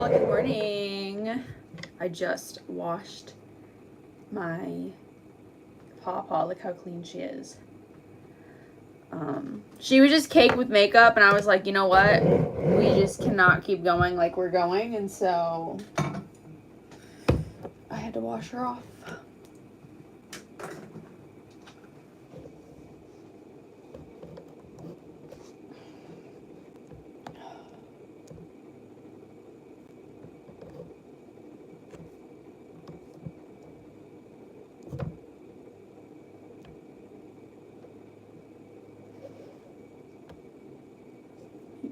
Good morning. I just washed my pawpaw. Look how clean she is. She was just caked with makeup, and I was like, you know what? We just cannot keep going like we're going, and so I had to wash her off.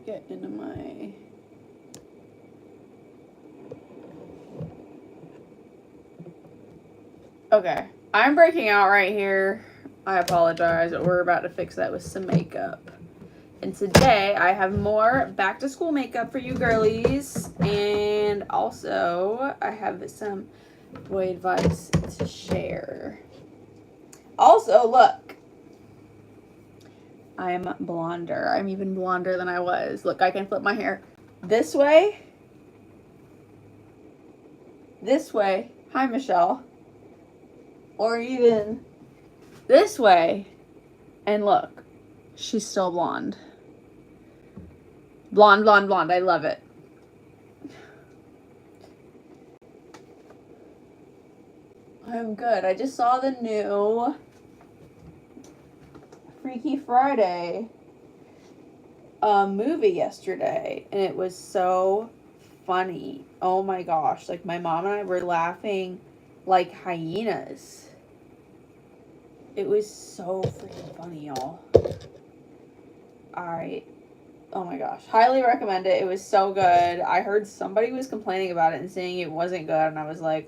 Get into my okay, I'm breaking out right here. I apologize, but we're about to fix that with some makeup. And today I have more back to school makeup for you girlies, and also I have some boy advice to share. Also, look, I'm blonder. I'm even blonder than I was. Look, I can flip my hair this way. This way. Hi, Michelle. Or even this way. And look, she's still blonde. Blonde, blonde, blonde. I love it. I'm good. I just saw the new Freaky Friday movie yesterday, and it was so funny. Oh my gosh. Like, my mom and I were laughing like hyenas. It was so freaking funny, y'all. Alright. Oh my gosh. Highly recommend it. It was so good. I heard somebody was complaining about it and saying it wasn't good, and I was like,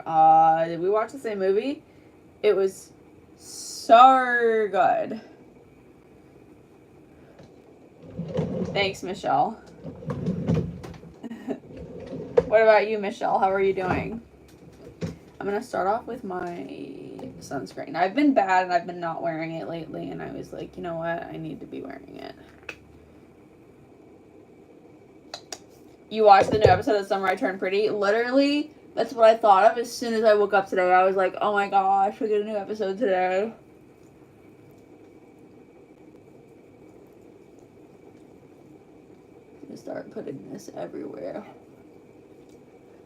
did we watch the same movie? It was so good. Thanks, Michelle. What about you, Michelle? How are you doing? I'm going to start off with my sunscreen. I've been bad and I've been not wearing it lately, and I was like, you know what? I need to be wearing it. You watched the new episode of Summer I Turned Pretty? Literally, that's what I thought of as soon as I woke up today. I was like, oh my gosh, we get a new episode today. I'm going to start putting this everywhere.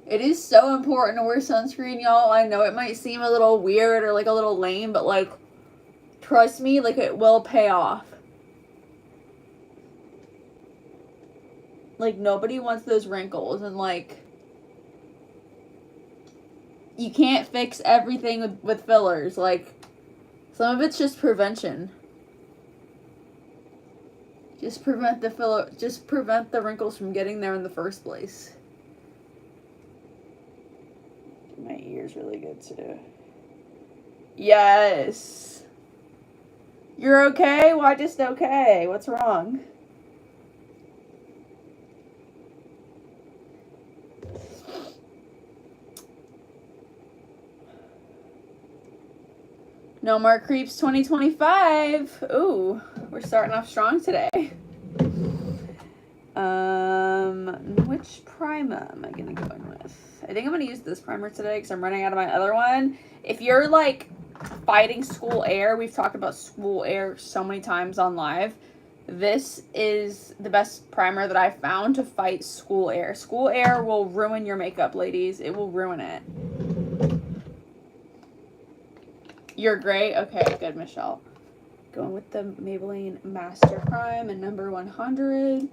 It is so important to wear sunscreen, y'all. I know it might seem a little weird or like a little lame, but like, trust me, like, it will pay off. Like, nobody wants those wrinkles, and like, you can't fix everything with fillers. Like, some of it's just prevention. Just prevent the wrinkles from getting there in the first place. My ear's really good too. Yes. You're okay? Why just okay? What's wrong? No more creeps 2025. Ooh, we're starting off strong today. Which primer am I gonna go in with? I think I'm gonna use this primer today because I'm running out of my other one. If you're like fighting school air, we've talked about school air so many times on live. This is the best primer that I found to fight school air. School air will ruin your makeup, ladies. It will ruin it. You're great? Okay, good, Michelle. Going with the Maybelline Master Prime and number 100.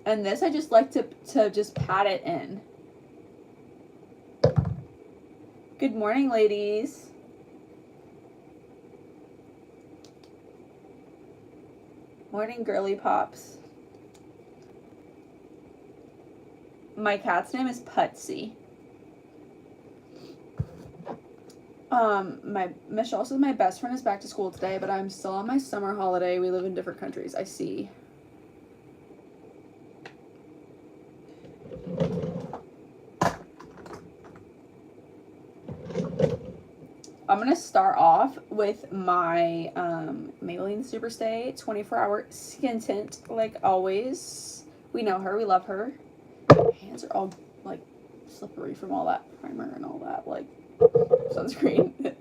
And this, I just like to just pat it in. Good morning, ladies. Morning, girly pops. My cat's name is Putsy. Michelle says my best friend is back to school today, but I'm still on my summer holiday. We live in different countries. I see. I'm going to start off with my Maybelline Superstay 24-hour skin tint, like always. We know her. We love her. My hands are all, like, slippery from all that primer and all that, like, sunscreen.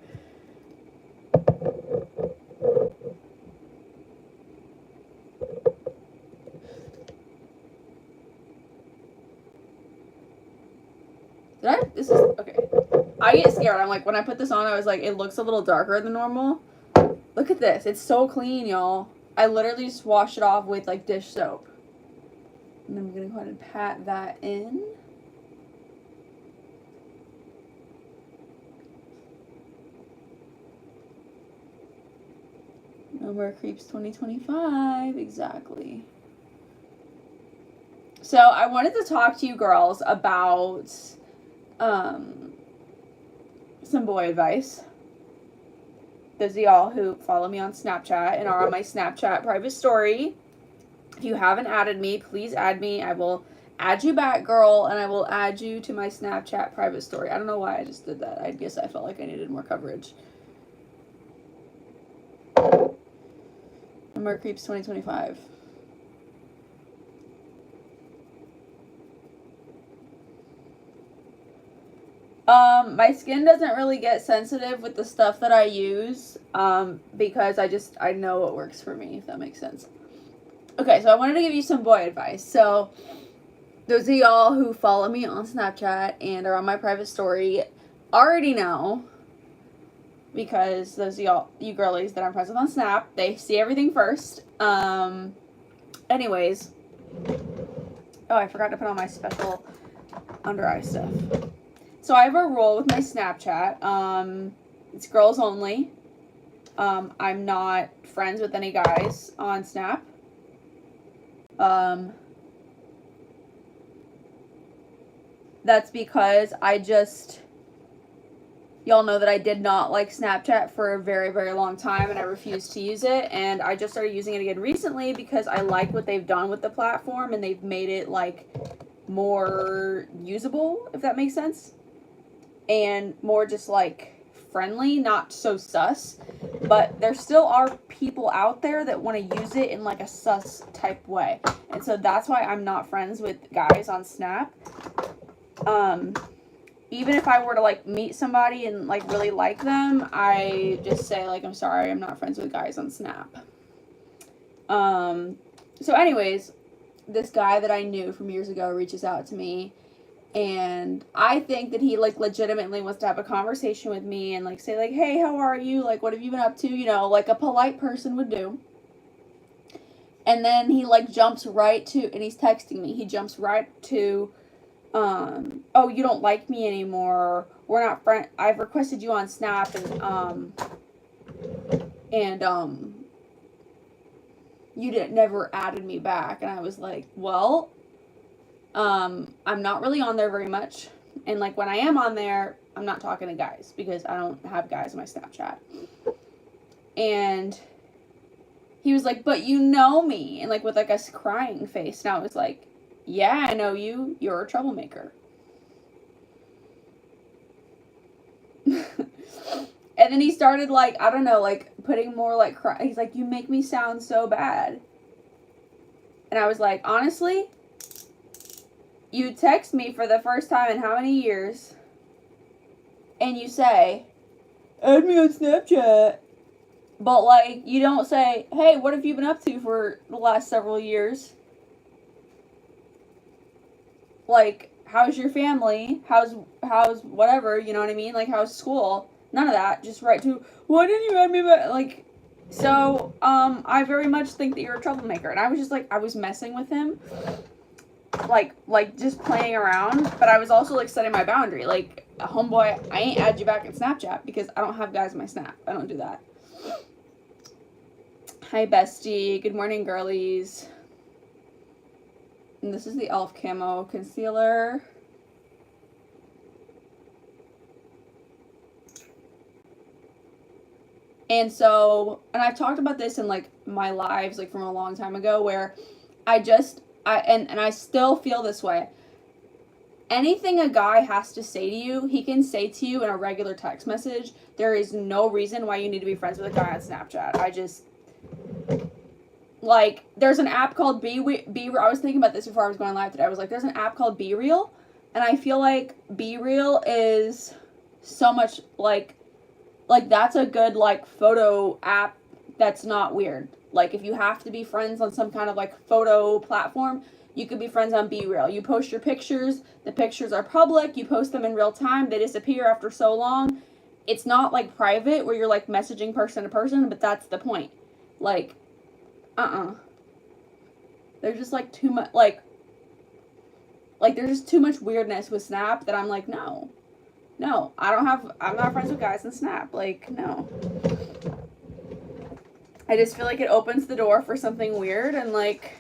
This is, okay. I get scared. I'm like, when I put this on, I was like, it looks a little darker than normal. Look at this. It's so clean, y'all. I literally just washed it off with, like, dish soap. And then I'm going to go ahead and pat that in. No more creeps 2025. Exactly. So, I wanted to talk to you girls about some boy advice. Those of y'all who follow me on Snapchat and are on my Snapchat private story, if you haven't added me, please add me. I will add you back, girl, and I will add you to my Snapchat private story. I don't know why I just did that. I guess I felt like I needed more coverage. No more creeps 2025. My skin doesn't really get sensitive with the stuff that I use, because I know what works for me, if that makes sense. Okay, so I wanted to give you some boy advice. So, those of y'all who follow me on Snapchat and are on my private story already know, because those of y'all, you girlies that I'm friends with on Snap, they see everything first. Anyways. Oh, I forgot to put on my special under eye stuff. So I have a rule with my Snapchat. It's girls only. I'm not friends with any guys on Snap. That's because y'all know that I did not like Snapchat for a very, very long time, and I refused to use it, and I just started using it again recently because I like what they've done with the platform, and they've made it, like, more usable, if that makes sense. And more just, like, friendly, not so sus. But there still are people out there that want to use it in, like, a sus type way. And so that's why I'm not friends with guys on Snap. Even if I were to, like, meet somebody and, like, really like them, I just say, like, I'm sorry, I'm not friends with guys on Snap. So anyways, this guy that I knew from years ago reaches out to me. And I think that he, like, legitimately wants to have a conversation with me and, like, say, like, hey, how are you? Like, what have you been up to? You know, like a polite person would do. And then he, like, jumps right to, and he's texting me. He jumps right to, oh, you don't like me anymore. We're not friends. I've requested you on Snap, and you never added me back. And I was like, well, I'm not really on there very much, and, like, when I am on there, I'm not talking to guys, because I don't have guys in my Snapchat. And he was like, but you know me, and, like, with, like, a crying face, and I was like, yeah, I know you, you're a troublemaker. And then he started, like, I don't know, like, putting more, like, he's like, you make me sound so bad. And I was like, honestly, you text me for the first time in how many years, and you say, add me on Snapchat, but, like, you don't say, hey, what have you been up to for the last several years? Like, how's your family? How's whatever, you know what I mean? Like, how's school? None of that. Just right to, why didn't you add me back? Like, so, I very much think that you're a troublemaker. And I was just, like, I was messing with him. Like, just playing around. But I was also, like, setting my boundary. Like, homeboy, I ain't add you back in Snapchat because I don't have guys in my Snap. I don't do that. Hi, bestie. Good morning, girlies. And this is the e.l.f. Camo Concealer. And so, and I've talked about this in, like, my lives, like, from a long time ago, where I still feel this way. anything a guy has to say to you, he can say to you in a regular text message. There is no reason why you need to be friends with a guy on Snapchat. I just, like, there's an app called Be I was thinking about this before I was going live today. I was like, there's an app called Be Real, and I feel like Be Real is so much, like that's a good, like, photo app that's not weird. Like, if you have to be friends on some kind of, like, photo platform, you could be friends on Be Real. You post your pictures. The pictures are public. You post them in real time. They disappear after so long. It's not, like, private where you're, like, messaging person to person, but that's the point. Like, There's just, like, too much, like, there's just too much weirdness with Snap that I'm like, no. No, I'm not friends with guys in Snap. Like, no. I just feel like it opens the door for something weird, and, like,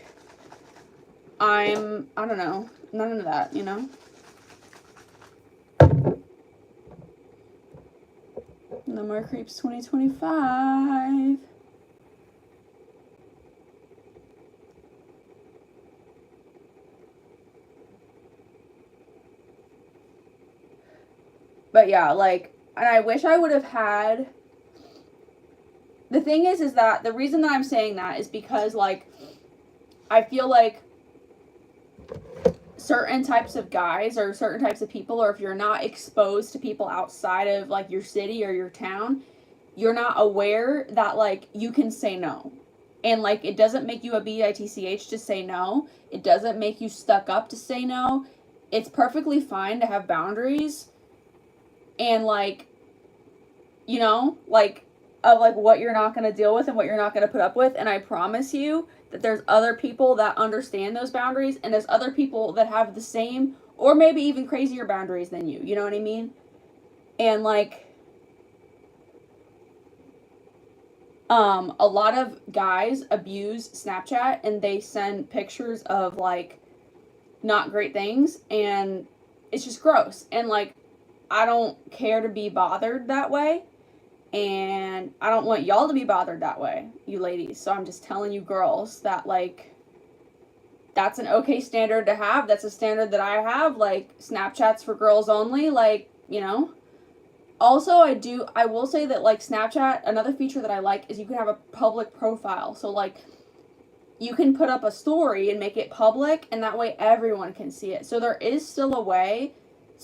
I don't know, none of that, you know? No more creeps 2025. But yeah, like, and I wish I would have had, the thing is that the reason that I'm saying that is because, like, I feel like certain types of guys or certain types of people, or if you're not exposed to people outside of, like, your city or your town, you're not aware that, like, you can say no. And, like, it doesn't make you a bitch to say no. It doesn't make you stuck up to say no. It's perfectly fine to have boundaries. And, like, you know, like, of, like, what you're not going to deal with and what you're not going to put up with. And I promise you that there's other people that understand those boundaries, and there's other people that have the same or maybe even crazier boundaries than you. You know what I mean? And, like, a lot of guys abuse Snapchat, and they send pictures of, like, not great things, and it's just gross. And, like, I don't care to be bothered that way, and I don't want y'all to be bothered that way, you ladies. So I'm just telling you girls that, like, that's an okay standard to have. That's a standard that I have. Like, Snapchat's for girls only, like, you know. Also, I will say that, like, Snapchat, another feature that I like is you can have a public profile. So, like, you can put up a story and make it public, and that way everyone can see it. So there is still a way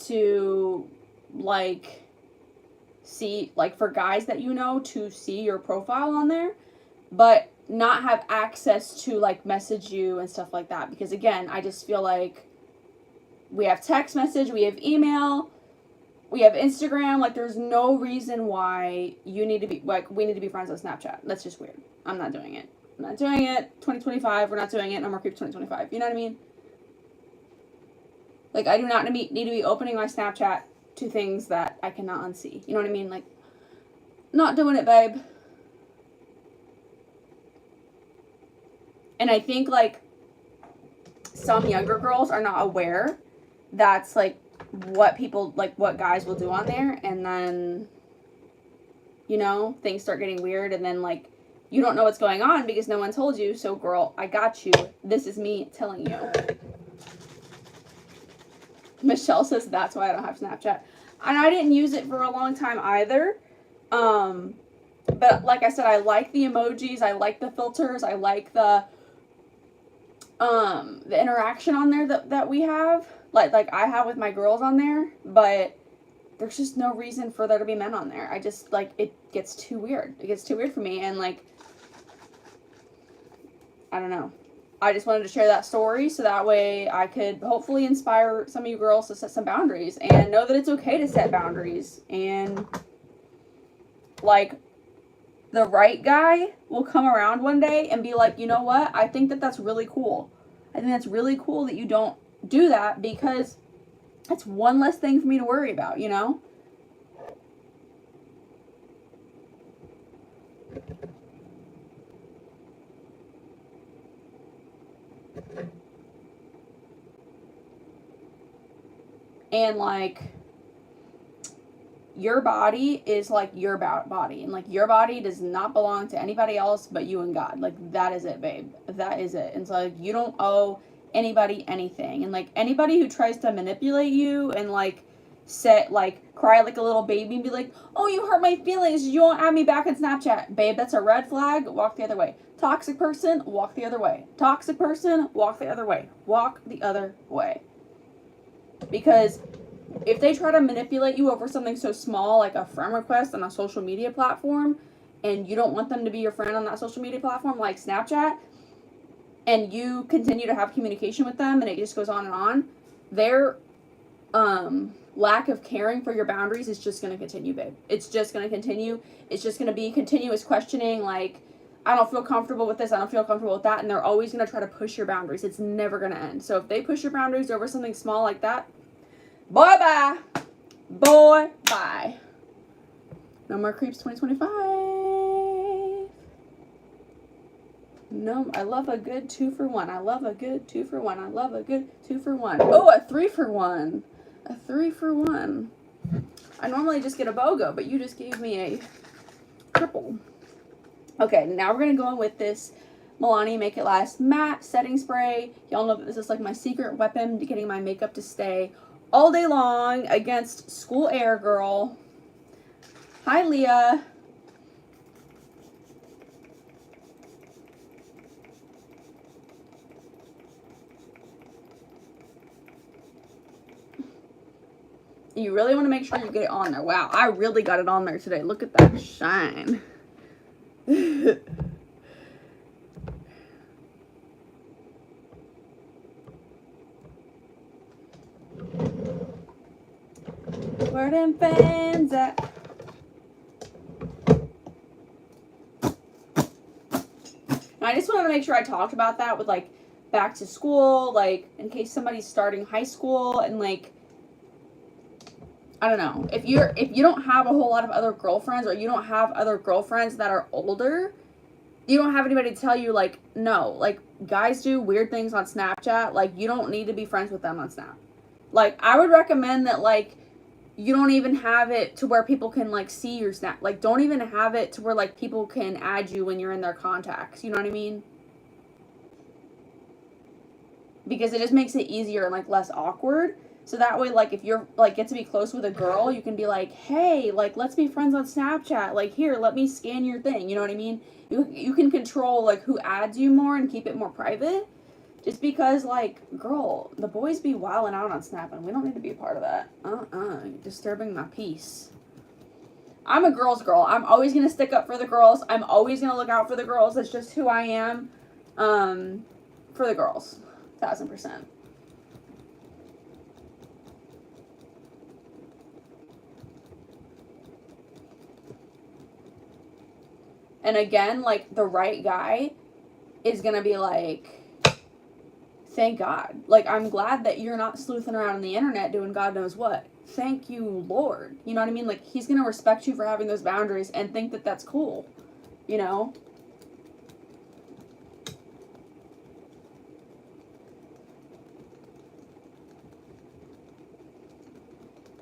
to, like, see, like, for guys that you know to see your profile on there, but not have access to, like, message you and stuff like that. Because, again, I just feel like we have text message, we have email, we have Instagram. Like, there's no reason why you need to be, like, we need to be friends on Snapchat. That's just weird. I'm not doing it. I'm not doing it. 2025, we're not doing it. No more creeps 2025. You know what I mean? Like, I do not need to be opening my Snapchat to things that I cannot unsee. You know what I mean? Like, not doing it, babe. And I think, like, some younger girls are not aware that's, like, what people, like, what guys will do on there, and then, you know, things start getting weird, and then, like, you don't know what's going on because no one told you. So, girl, I got you. This is me telling you. Michelle says that's why I don't have Snapchat. And I didn't use it for a long time either. But like I said, I like the emojis. I like the filters. I like the interaction on there that we have. Like I have with my girls on there. But there's just no reason for there to be men on there. I just, like, it gets too weird. It gets too weird for me. And, like, I don't know. I just wanted to share that story so that way I could hopefully inspire some of you girls to set some boundaries and know that it's okay to set boundaries. And, like, the right guy will come around one day and be like, you know what? I think that that's really cool. I think that's really cool that you don't do that because that's one less thing for me to worry about, you know? And, like, your body is, like, your body. And, like, your body does not belong to anybody else but you and God. Like, that is it, babe. That is it. And so, like, you don't owe anybody anything. And like anybody who tries to manipulate you and like cry like a little baby and be like, oh, you hurt my feelings, you won't add me back on Snapchat. Babe, that's a red flag. Walk the other way. Toxic person, walk the other way. Toxic person, walk the other way. Walk the other way. Because if they try to manipulate you over something so small like a friend request on a social media platform, and you don't want them to be your friend on that social media platform like Snapchat, and you continue to have communication with them and it just goes on, their lack of caring for your boundaries is just going to continue, babe. It's just going to continue. It's just going to be continuous questioning, like, I don't feel comfortable with this, I don't feel comfortable with that, and they're always going to try to push your boundaries. It's never going to end. So if they push your boundaries over something small like that, bye-bye. Bye-bye. No more creeps 2025. No, I love a good 2-for-1. I love a good 2-for-1. I love a good 2-for-1. Oh, a 3-for-1. A 3-for-1. I normally just get a BOGO, but you just gave me a triple. Okay, now we're going to go in with this Milani Make It Last Matte Setting Spray. Y'all know that this is like my secret weapon to getting my makeup to stay all day long against school air, girl. Hi, Leah. You really want to make sure you get it on there. Wow, I really got it on there today. Look at that shine. Where them fans at? I just wanted to make sure I talked about that with like back to school, like in case somebody's starting high school and like, I don't know, if you don't have a whole lot of other girlfriends, or you don't have other girlfriends that are older, you don't have anybody to tell you like, no, like guys do weird things on Snapchat, like you don't need to be friends with them on Snap. Like I would recommend that like you don't even have it to where people can like see your Snap. Like don't even have it to where like people can add you when you're in their contacts. You know what I mean? Because it just makes it easier and like less awkward. So that way, like, if you're, like, get to be close with a girl, you can be like, hey, like, let's be friends on Snapchat. Like, here, let me scan your thing. You know what I mean? You can control, like, who adds you more and keep it more private. Just because, like, girl, the boys be wilding out on Snap, and we don't need to be a part of that. Disturbing my peace. I'm a girl's girl. I'm always going to stick up for the girls. I'm always going to look out for the girls. That's just who I am. For the girls. 1000%. And again, like, the right guy is going to be like, thank God. Like, I'm glad that you're not sleuthing around on the internet doing God knows what. Thank you, Lord. You know what I mean? Like, he's going to respect you for having those boundaries and think that that's cool. You know?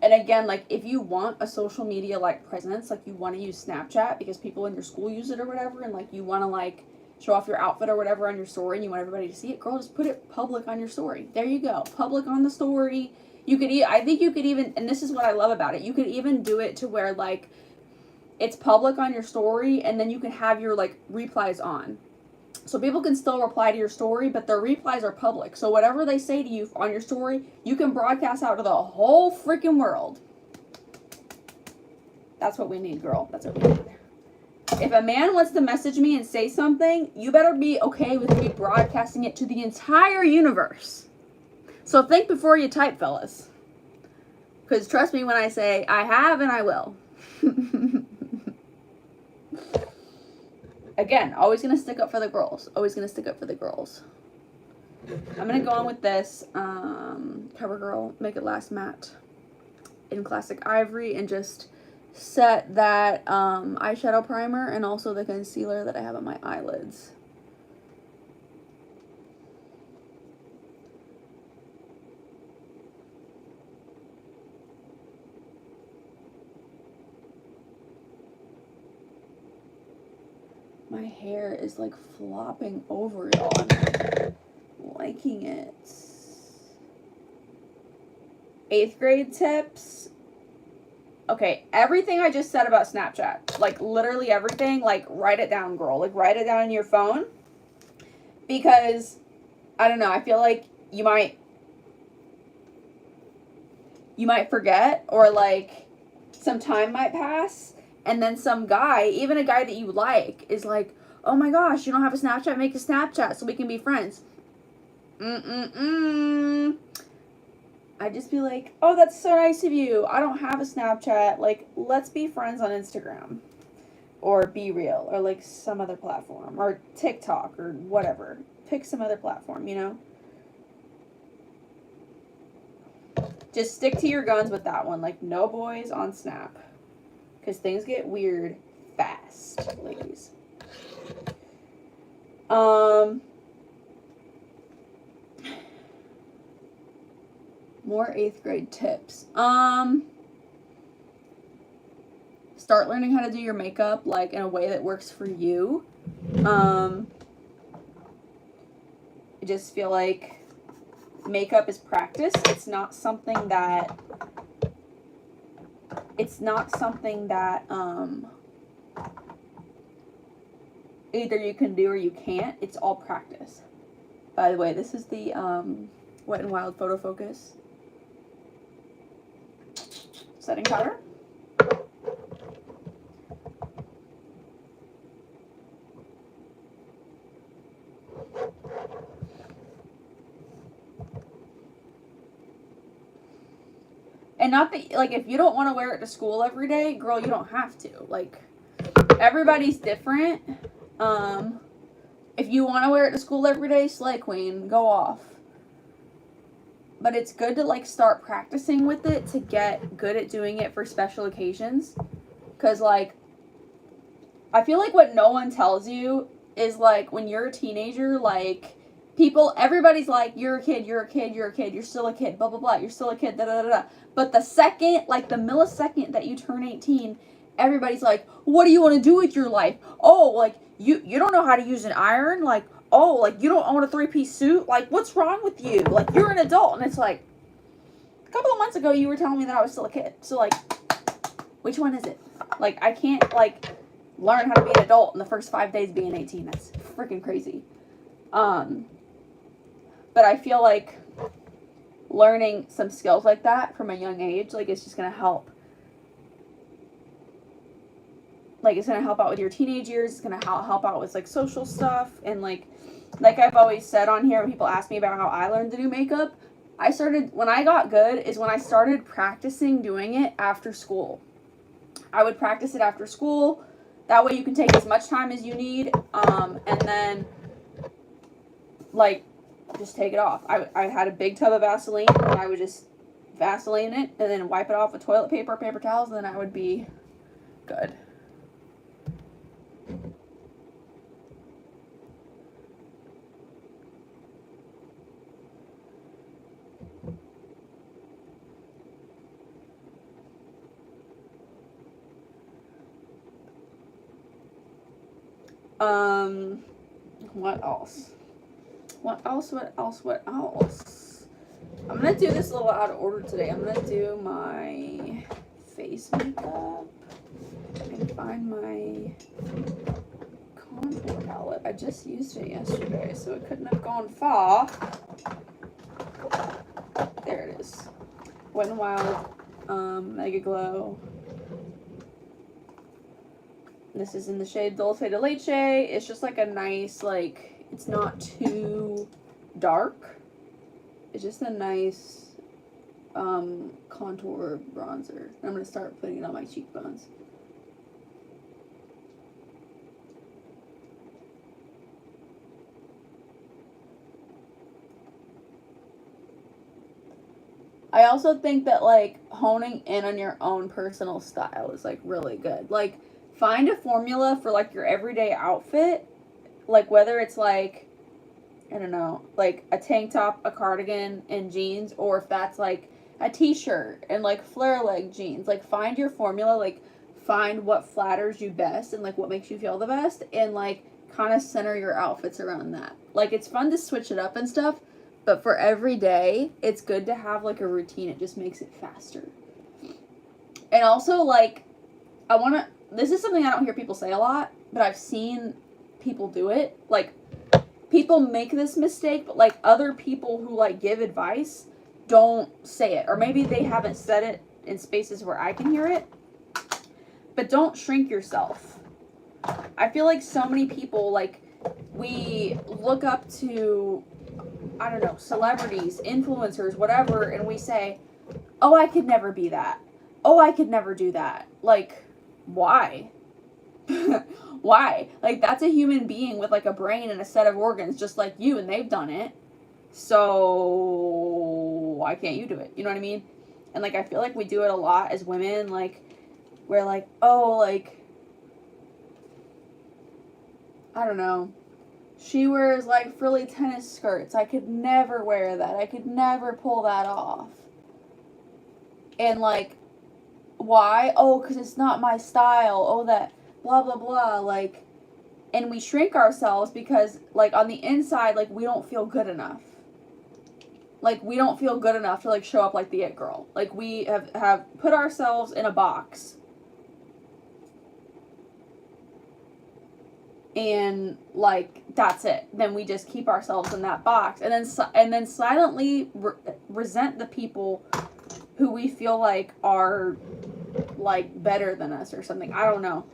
And again, like, if you want a social media, like, presence, like, you want to use Snapchat because people in your school use it or whatever, and, like, you want to, like, show off your outfit or whatever on your story and you want everybody to see it, girl, just put it public on your story. There you go. Public on the story. You could, I think you could even, and this is what I love about it, you could even do it to where, like, it's public on your story and then you can have your, like, replies on. So people can still reply to your story, but their replies are public. So whatever they say to you on your story, you can broadcast out to the whole freaking world. That's what we need, girl. That's what we need. If a man wants to message me and say something, you better be okay with me broadcasting it to the entire universe. So think before you type, fellas. Because trust me when I say, I have and I will. Again, always going to stick up for the girls. Always going to stick up for the girls. I'm going to go on with this CoverGirl Make It Last Matte in Classic Ivory and just set that eyeshadow primer and also the concealer that I have on my eyelids. My hair is like flopping over, y'all. I'm liking it. 8th grade tips. Okay, everything I just said about Snapchat, like literally everything, like write it down, girl. Like write it down in your phone. Because, I don't know, I feel like you might forget, or like some time might pass, and then some guy, even a guy that you like, is like, oh my gosh, you don't have a Snapchat? Make a Snapchat so we can be friends. I'd just be like, oh, that's so nice of you. I don't have a Snapchat. Like, let's be friends on Instagram. Or Be Real. Or, like, some other platform. Or TikTok. Or whatever. Pick some other platform, you know? Just stick to your guns with that one. Like, no boys on Snap. Because things get weird fast, ladies. More 8th grade tips. Start learning how to do your makeup, like, in a way that works for you. I just feel like makeup is practice. It's not something that either you can do or you can't. It's all practice. By the way, this is the Wet n Wild Photo Focus setting powder. And not that, like, if you don't want to wear it to school every day, girl, you don't have to. Like, everybody's different. If you want to wear it to school every day, slay queen, go off. But it's good to, like, start practicing with it to get good at doing it for special occasions. Because, like, I feel like what no one tells you is, like, when you're a teenager, like, everybody's like, you're a kid, you're still a kid, blah, blah, blah, you're still a kid, da, da, da, da. But the second, like, the millisecond that you turn 18, everybody's like, what do you want to do with your life? Oh, like, you don't know how to use an iron? Like, oh, like, you don't own a 3-piece suit? Like, what's wrong with you? Like, you're an adult. And it's like, a couple of months ago, you were telling me that I was still a kid. So, like, which one is it? Like, I can't, like, learn how to be an adult in the first 5 days being 18. That's freaking crazy. But I feel like learning some skills like that from a young age, like, it's just going to help. Like, it's going to help out with your teenage years. It's going to help out with, like, social stuff. And, like I've always said on here, when people ask me about how I learned to do makeup, when I got good is when I started practicing doing it after school. I would practice it after school. That way you can take as much time as you need. And then, like, just take it off. I had a big tub of Vaseline, and I would just Vaseline it, and then wipe it off with toilet paper, paper towels, and then I would be good. What else? What else? I'm going to do this a little out of order today. I'm going to do my face makeup and find my contour palette. I just used it yesterday, so it couldn't have gone far. There it is. Wet n Wild Mega Glow. This is in the shade Dulce de Leche. It's just like a nice, like, it's not too dark. It's just a nice contour bronzer. I'm going to start putting it on my cheekbones. I also think that, like, honing in on your own personal style is, like, really good. Like, find a formula for, like, your everyday outfit. Like, whether it's, like, I don't know, like, a tank top, a cardigan, and jeans, or if that's, like, a t-shirt and, like, flare leg jeans. Like, find your formula, like, find what flatters you best and, like, what makes you feel the best, and, like, kind of center your outfits around that. Like, it's fun to switch it up and stuff, But for every day, it's good to have, like, a routine. It just makes it faster. And also, like, this is something I don't hear people say a lot, but I've seen people do it. Like, people make this mistake, but, like, other people who, like, give advice don't say it. Or maybe they haven't said it in spaces where I can hear it. But don't shrink yourself. I feel like so many people, like, we look up to, I don't know, celebrities, influencers, whatever, and we say, oh, I could never be that. Oh, I could never do that. Like, why? Why? Like, that's a human being with, like, a brain and a set of organs just like you, and they've done it. So, why can't you do it? You know what I mean? And, like, I feel like we do it a lot as women. Like, we're like, oh, like, I don't know. She wears, like, frilly tennis skirts. I could never wear that. I could never pull that off. And, like, why? Oh, because it's not my style. Oh, that blah, blah, blah. Like, and we shrink ourselves because, like, on the inside, like, we don't feel good enough. Like, we don't feel good enough to, like, show up like the it girl. Like, we have put ourselves in a box. And, like, that's it. Then we just keep ourselves in that box. And then silently resent the people who we feel like are, like, better than us or something. I don't know.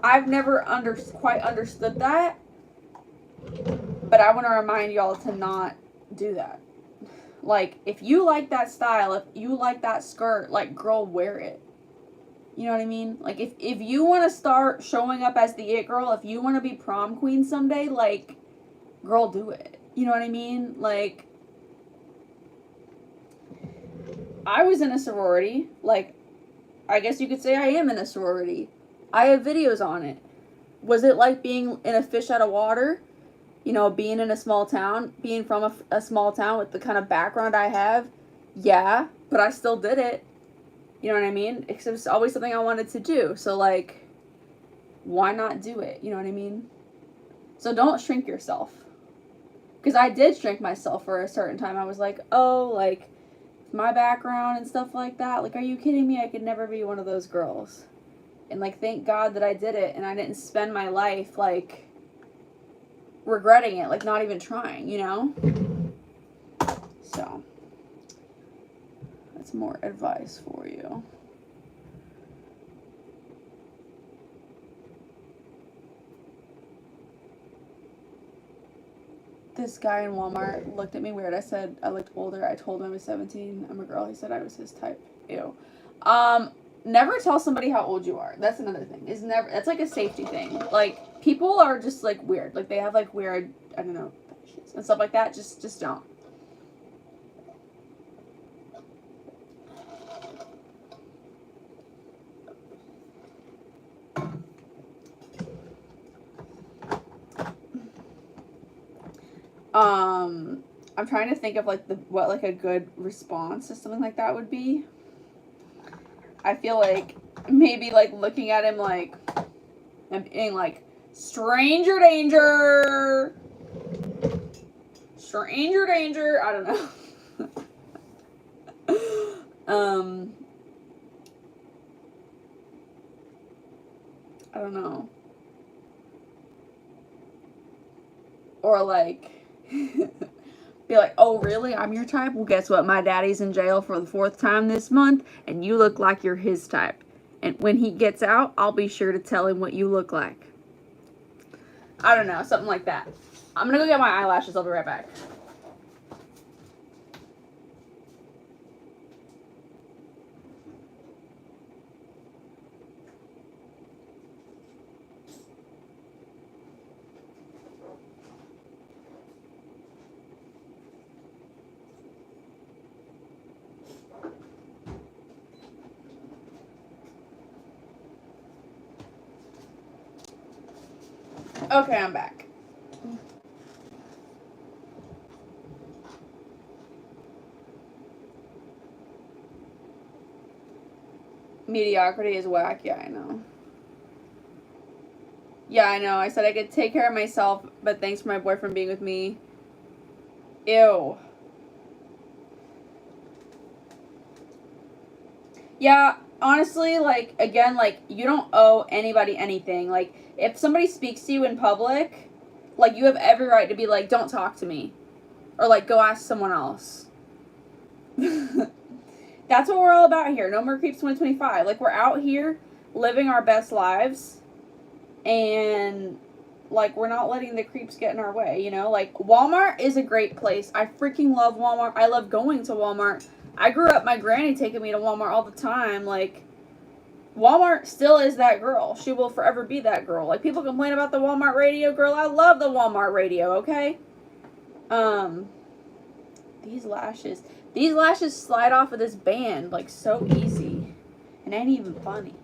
I've never quite understood that. But I want to remind y'all to not do that. Like, if you like that style, if you like that skirt, like, girl, wear it. You know what I mean? Like, if you want to start showing up as the it girl, if you want to be prom queen someday, like, girl, do it. You know what I mean? Like, I was in a sorority. Like, I guess you could say I am in a sorority. I have videos on it. Was it like being in a fish out of water? You know, being in a small town, being from a small town with the kind of background I have? Yeah, but I still did it. You know what I mean? Because it was always something I wanted to do. So, like, why not do it? You know what I mean? So don't shrink yourself. Because I did shrink myself for a certain time. I was like, oh, like, my background and stuff like that. Like, are you kidding me? I could never be one of those girls. And, like, thank God that I did it. And I didn't spend my life, like, regretting it. Like, not even trying, you know? So that's more advice for you. This guy in Walmart looked at me weird. I said I looked older. I told him I was 17. I'm a girl. He said I was his type. Ew. Never tell somebody how old you are. That's another thing. That's like a safety thing. Like, people are just, like, weird. Like, they have, like, weird, I don't know, and stuff like that. Just don't. I'm trying to think of, like, what, like, a good response to something like that would be. I feel like maybe, like, looking at him, like, and being like, stranger danger! Stranger danger! I don't know. I don't know. Or, like, be like, oh, really? I'm your type? Well, guess what? My daddy's in jail for the 4th time this month, and you look like you're his type. And when he gets out, I'll be sure to tell him what you look like. I don't know. Something like that. I'm going to go get my eyelashes. I'll be right back. Okay, I'm back. Mediocrity is whack. Yeah, I know. Yeah, I know. I said I could take care of myself, but thanks for my boyfriend being with me. Ew. Yeah, honestly, like, again, like, you don't owe anybody anything. Like, if somebody speaks to you in public, like, you have every right to be like, don't talk to me. Or, like, go ask someone else. That's what we're all about here. No More Creeps 2025. Like, we're out here living our best lives. And, like, we're not letting the creeps get in our way, you know? Like, Walmart is a great place. I freaking love Walmart. I love going to Walmart. I grew up, my granny taking me to Walmart all the time. Like, Walmart still is that girl. She will forever be that girl. Like, people complain about the Walmart radio, girl. I love the Walmart radio, okay? These lashes. These lashes slide off of this band, like, so easy. And ain't even funny.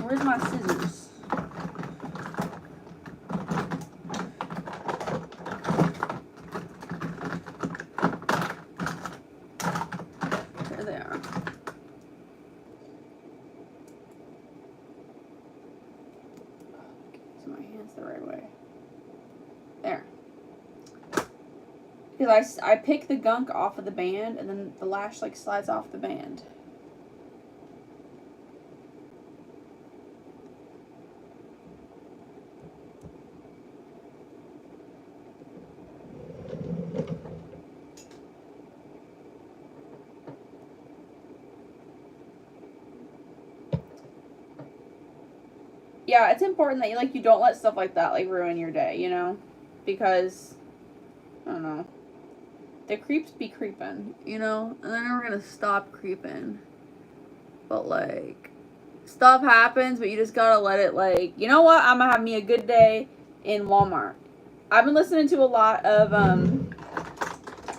Where's my scissors? There they are. So my hand's the right way. There. Because I pick the gunk off of the band, and then the lash, like, slides off the band. Yeah, it's important that you don't let stuff like that, like, ruin your day, you know? Because, I don't know. The creeps be creeping, you know? And they're never gonna stop creeping. But, like, stuff happens, but you just gotta let it, like, you know what? I'm gonna have me a good day in Walmart. I've been listening to a lot of,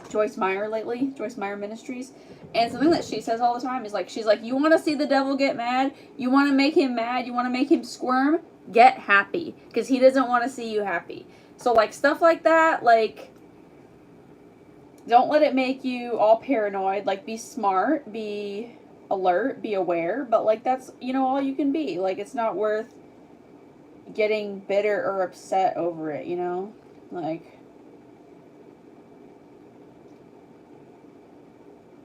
Joyce Meyer lately. Joyce Meyer Ministries. And something that she says all the time is, like, she's like, you want to see the devil get mad? You want to make him mad? You want to make him squirm? Get happy. Because he doesn't want to see you happy. So, like, stuff like that, like, don't let it make you all paranoid. Like, be smart, be alert, be aware. But, like, that's, you know, all you can be. Like, it's not worth getting bitter or upset over it, you know? Like...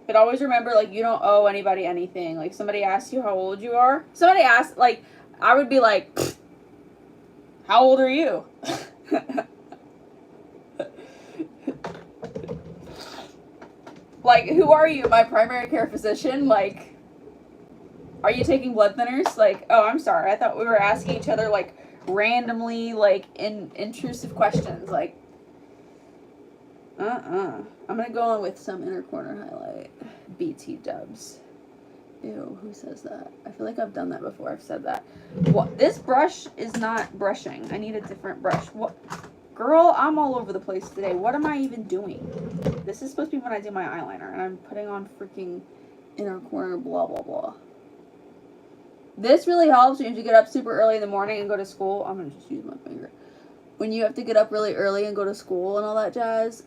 But always remember, like, you don't owe anybody anything. Like, somebody asks you how old you are. Somebody asks, like, I would be like, how old are you? Like, who are you? My primary care physician? Like, are you taking blood thinners? Like, oh, I'm sorry. I thought we were asking each other, like, randomly, like, intrusive questions. Like, I'm gonna go on with some inner corner highlight. BT dubs. Ew, who says that? I feel like I've done that before. I've said that. What? This brush is not brushing. I need a different brush. What? Girl, I'm all over the place today. What am I even doing? This is supposed to be when I do my eyeliner, and I'm putting on freaking inner corner blah, blah, blah. This really helps when you have to get up super early in the morning and go to school. I'm gonna just use my finger. When you have to get up really early and go to school and all that jazz,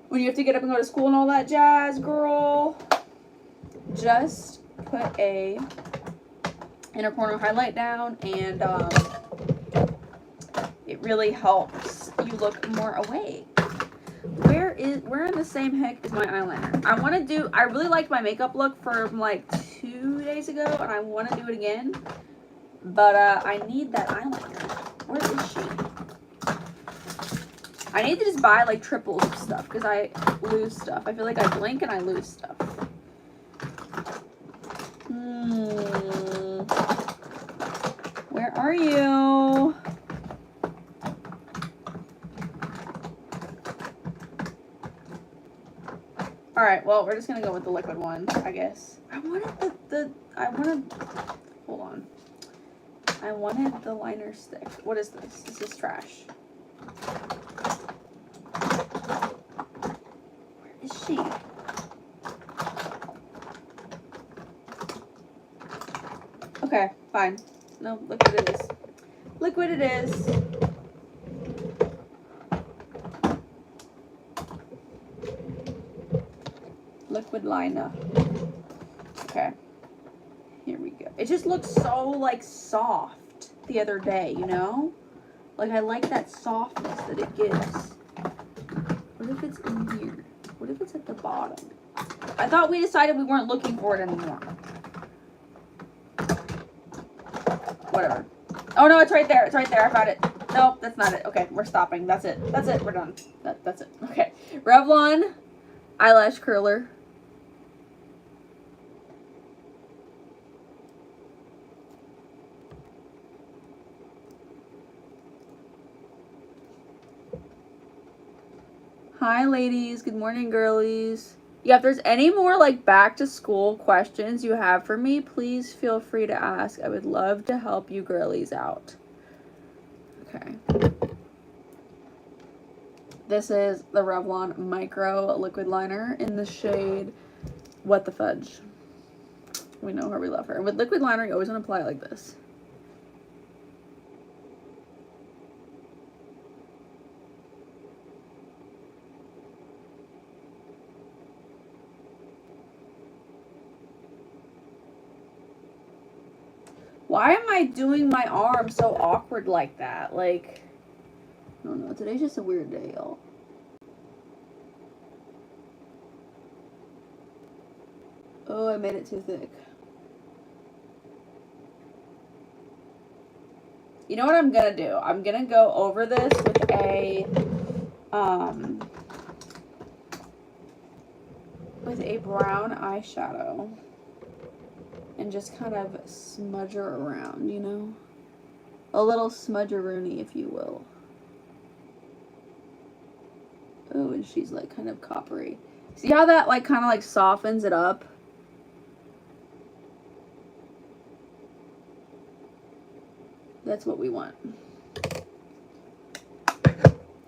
when you have to get up and go to school and all that jazz, girl, just put a inner corner highlight down, and it really helps you look more awake. Where in the same heck is my eyeliner? I really liked my makeup look from like 2 days ago, and I want to do it again. But I need that eyeliner. Where is she? I need to just buy like triples of stuff because I lose stuff. I feel like I blink and I lose stuff. Where are you? Alright, well, we're just gonna go with the liquid one, I guess. I wanted the liner stick. What is this? This is trash. Where is she? Okay, fine. No, liquid it is. Liquid it is. liquid liner. Okay. Here we go. It just looks so, like, soft the other day, you know? Like, I like that softness that it gives. What if it's in here? What if it's at the bottom? I thought we decided we weren't looking for it anymore. Whatever. Oh, no, it's right there. It's right there. I found it. Nope, that's not it. Okay, we're stopping. That's it. That's it. We're done. That's it. Okay. Revlon eyelash curler. Hi, ladies. Good morning, girlies. Yeah, if there's any more, like, back to school questions you have for me, please feel free to ask. I would love to help you girlies out. Okay. This is the Revlon Micro Liquid Liner in the shade What the Fudge. We know her, we love her. With liquid liner, you always want to apply it like this. Why am I doing my arm so awkward like that? Like, I don't know. Today's just a weird day, y'all. Oh, I made it too thick. You know what I'm gonna do? I'm gonna go over this with a brown eyeshadow and just kind of smudge her around, you know? A little smudgeroony, if you will. Oh, and she's like kind of coppery. See how that like kind of like softens it up? That's what we want.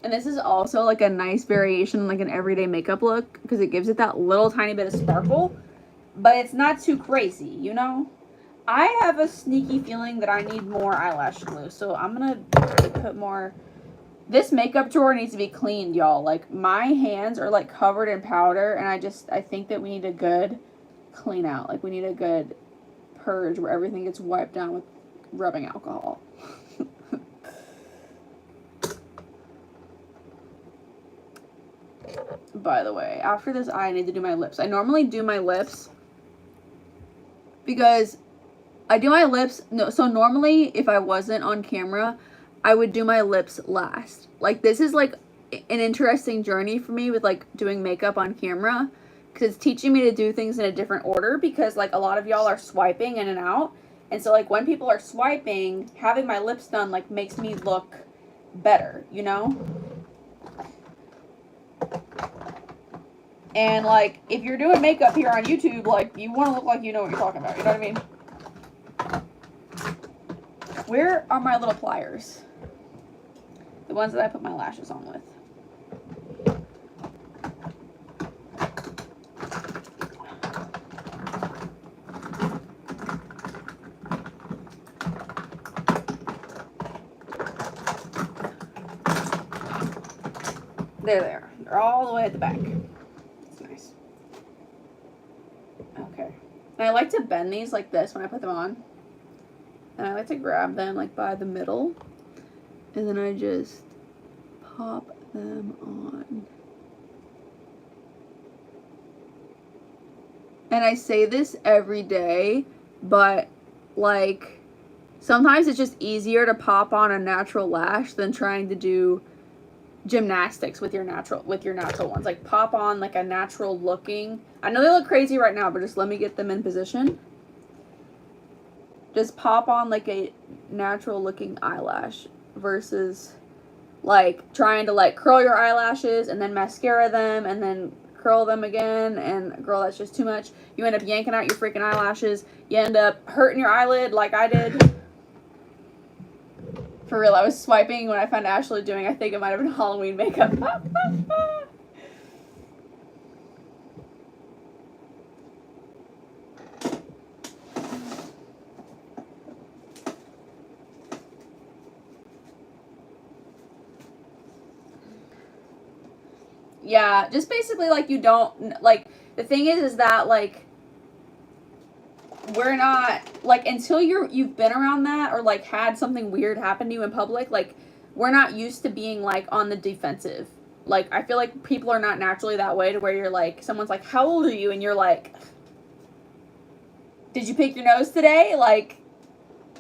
And this is also like a nice variation, like an everyday makeup look, because it gives it that little tiny bit of sparkle, but it's not too crazy, you know? I have a sneaky feeling that I need more eyelash glue, so I'm gonna put more. This makeup drawer needs to be cleaned, y'all. Like, my hands are like covered in powder, and I think that we need a good clean out. Like, we need a good purge where everything gets wiped down with rubbing alcohol. By the way, after this eye, I need to do my lips. I normally do my lips because I do my lips. No, so normally if I wasn't on camera, I would do my lips last. Like, this is like an interesting journey for me with like doing makeup on camera, because it's teaching me to do things in a different order, because like a lot of y'all are swiping in and out. And so like when people are swiping, having my lips done like makes me look better, you know? And like if you're doing makeup here on YouTube, like you want to look like you know what you're talking about, you know what I mean? Where are my little pliers? The ones that I put my lashes on with. There they are. They're all the way at the back. That's nice. Okay. And I like to bend these like this when I put them on. And I like to grab them like by the middle. And then I just pop them on. And I say this every day, but like sometimes it's just easier to pop on a natural lash than trying to do gymnastics with your natural ones. Like, pop on like a natural looking. I know they look crazy right now, but just let me get them in position. Just pop on like a natural looking eyelash versus like trying to like curl your eyelashes and then mascara them and then curl them again, and girl, that's just too much. You end up yanking out your freaking eyelashes. You end up hurting your eyelid like I did. For real, I was swiping when I found Ashley doing, I think it might have been Halloween makeup. Yeah, just basically, like, you don't, like, the thing is that, like, we're not, like, until you've been around that or, like, had something weird happen to you in public, like, we're not used to being, like, on the defensive. Like, I feel like people are not naturally that way to where you're, like, someone's like, how old are you? And you're like, did you pick your nose today? Like,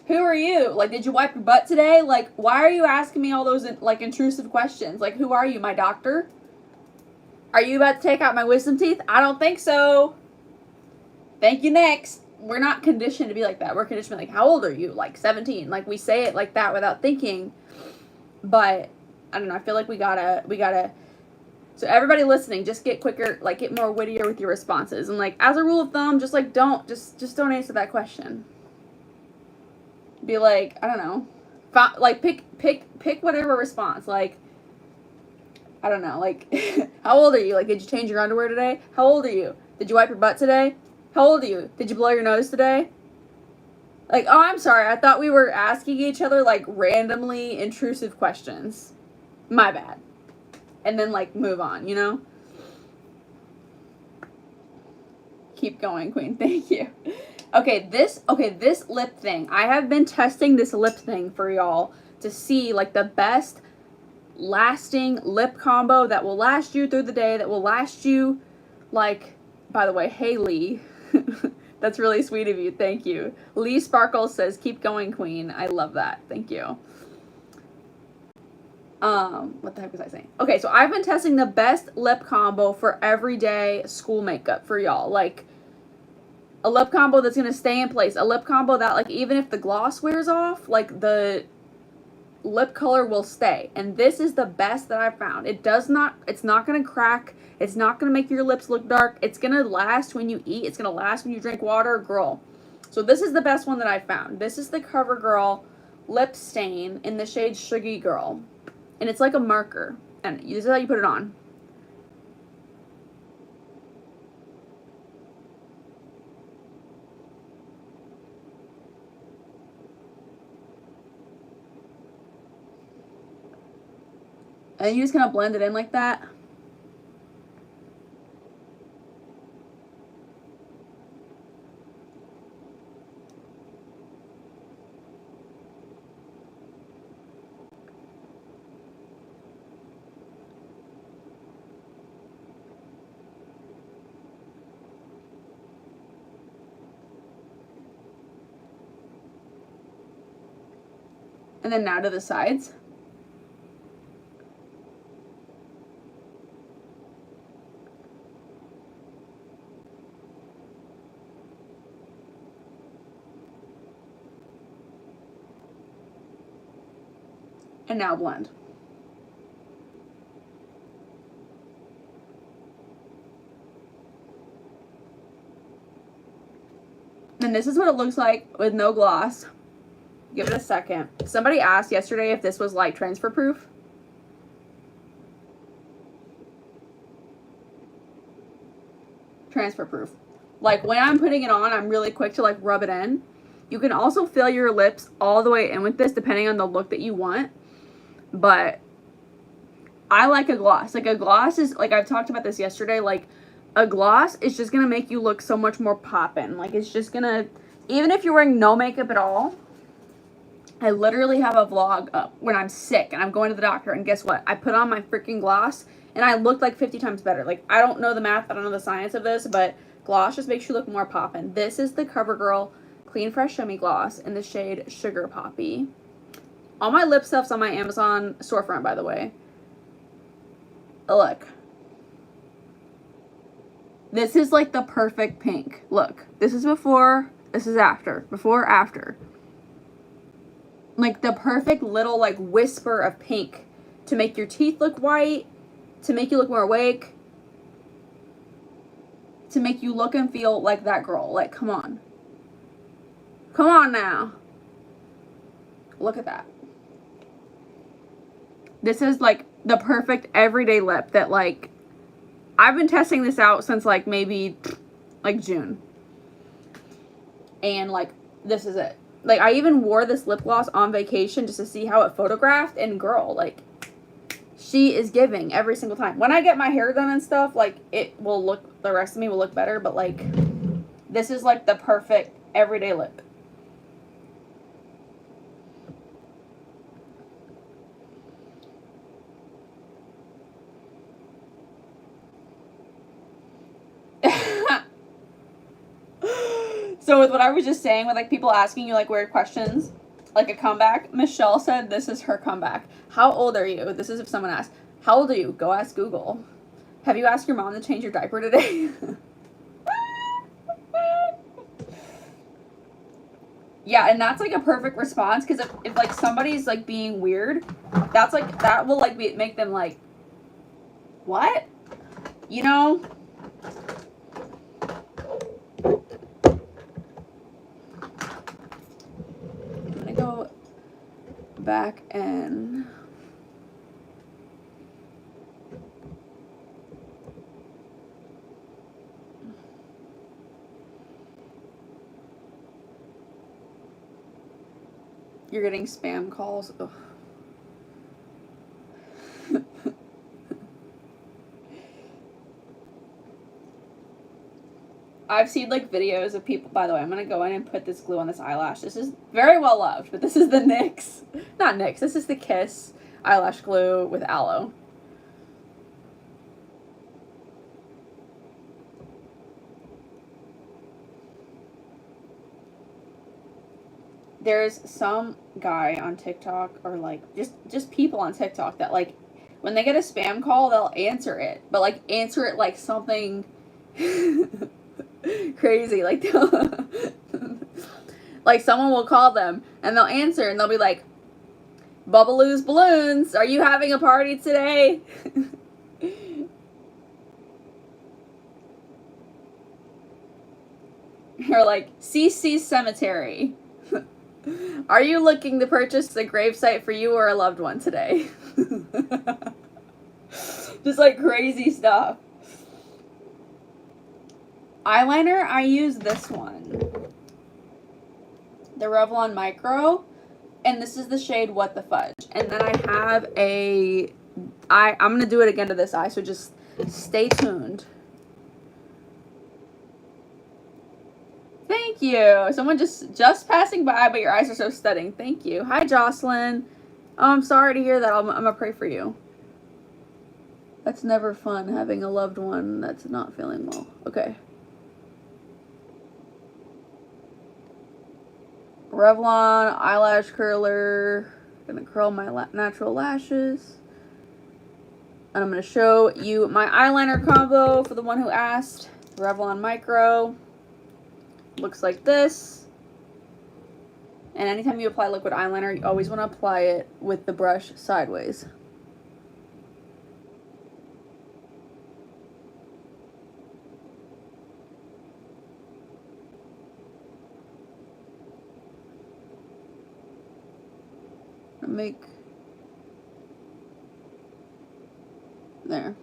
who are you? Like, did you wipe your butt today? Like, why are you asking me all those, like, intrusive questions? Like, who are you, my doctor? Are you about to take out my wisdom teeth? I don't think so. Thank you, next. We're not conditioned to be like that. We're conditioned to be like, how old are you? Like, 17. Like, we say it like that without thinking. But, I don't know. I feel like we gotta. So everybody listening, just get quicker, like, get more wittier with your responses. And, like, as a rule of thumb, just, like, don't answer that question. Be like, I don't know. Like, pick whatever response. Like, I don't know, like, how old are you? Like, did you change your underwear today? How old are you? Did you wipe your butt today? How old are you? Did you blow your nose today? Like, oh, I'm sorry. I thought we were asking each other, like, randomly intrusive questions. My bad. And then, like, move on, you know? Keep going, Queen. Thank you. Okay, this lip thing. I have been testing this lip thing for y'all to see, like, the best lasting lip combo that will last you through the day, that will last you, like, by the way, hey Lee, that's really sweet of you, thank you. Lee Sparkles says, keep going, Queen. I love that, thank you. What the heck was I saying? Okay, so I've been testing the best lip combo for everyday school makeup for y'all, like, a lip combo that's gonna stay in place, a lip combo that, like, even if the gloss wears off, like, the lip color will stay. And this is the best that I've found. It's not going to crack. It's not going to make your lips look dark. It's going to last when you eat. It's going to last when you drink water, girl. So this is the best one that I found. This is the CoverGirl Lip Stain in the shade Sugary Girl. And it's like a marker. And this is how you put it on. And you just kind of blend it in like that. And then now to the sides. And now blend. And this is what it looks like with no gloss. Give it a second. Somebody asked yesterday if this was, like, transfer proof. Transfer proof. Like, when I'm putting it on, I'm really quick to, like, rub it in. You can also fill your lips all the way in with this depending on the look that you want. But I like a gloss. Like, a gloss is, like, I've talked about this yesterday, like, a gloss is just going to make you look so much more poppin'. Like, it's just going to, even if you're wearing no makeup at all, I literally have a vlog up when I'm sick and I'm going to the doctor, and guess what? I put on my freaking gloss and I looked like 50 times better. Like, I don't know the math, I don't know the science of this, but gloss just makes you look more poppin'. This is the CoverGirl Clean Fresh Shimmy Gloss in the shade Sugar Poppy. All my lip stuff's on my Amazon storefront, by the way. Look. This is like the perfect pink. Look. This is before, this is after. Before, after. Like the perfect little, like, whisper of pink to make your teeth look white, to make you look more awake, to make you look and feel like that girl. Like, come on. Come on now. Look at that. This is, like, the perfect everyday lip that, like, I've been testing this out since, like, maybe, like, June. And, like, this is it. Like, I even wore this lip gloss on vacation just to see how it photographed, and girl, like, she is giving every single time. When I get my hair done and stuff, like, it will look, the rest of me will look better, but, like, this is, like, the perfect everyday lip. So with what I was just saying, with, like, people asking you, like, weird questions, like a comeback, Michelle said this is her comeback. How old are you? This is if someone asks, how old are you? Go ask Google. Have you asked your mom to change your diaper today? Yeah, and that's, like, a perfect response, because if like, somebody's, like, being weird, that's, like, that will, like, make them, like, what? You know? I'm gonna go back and... You're getting spam calls. Ugh. I've seen, like, videos of people, by the way, I'm going to go in and put this glue on this eyelash. This is very well loved, but this is the NYX, not NYX, this is the Kiss eyelash glue with aloe. There's some guy on TikTok, or, like, just people on TikTok that, like, when they get a spam call, they'll answer it, but, like, answer it like something... crazy, like, like, someone will call them and they'll answer and they'll be like, Bubbaloo's Balloons, are you having a party today? Or like, CC Cemetery, are you looking to purchase a gravesite for you or a loved one today? Just, like, crazy stuff. Eyeliner, I use this one, the Revlon Micro, and this is the shade What the Fudge. And then I have I'm going to do it again to this eye, so just stay tuned. Thank you. Someone just passing by, but your eyes are so stunning. Thank you. Hi, Jocelyn. Oh, I'm sorry to hear that. I'm going to pray for you. That's never fun, having a loved one that's not feeling well. Okay. Revlon eyelash curler. Gonna curl my natural lashes. And I'm gonna show you my eyeliner combo for the one who asked. Revlon Micro. Looks like this. And anytime you apply liquid eyeliner, you always want to apply it with the brush sideways. Make there.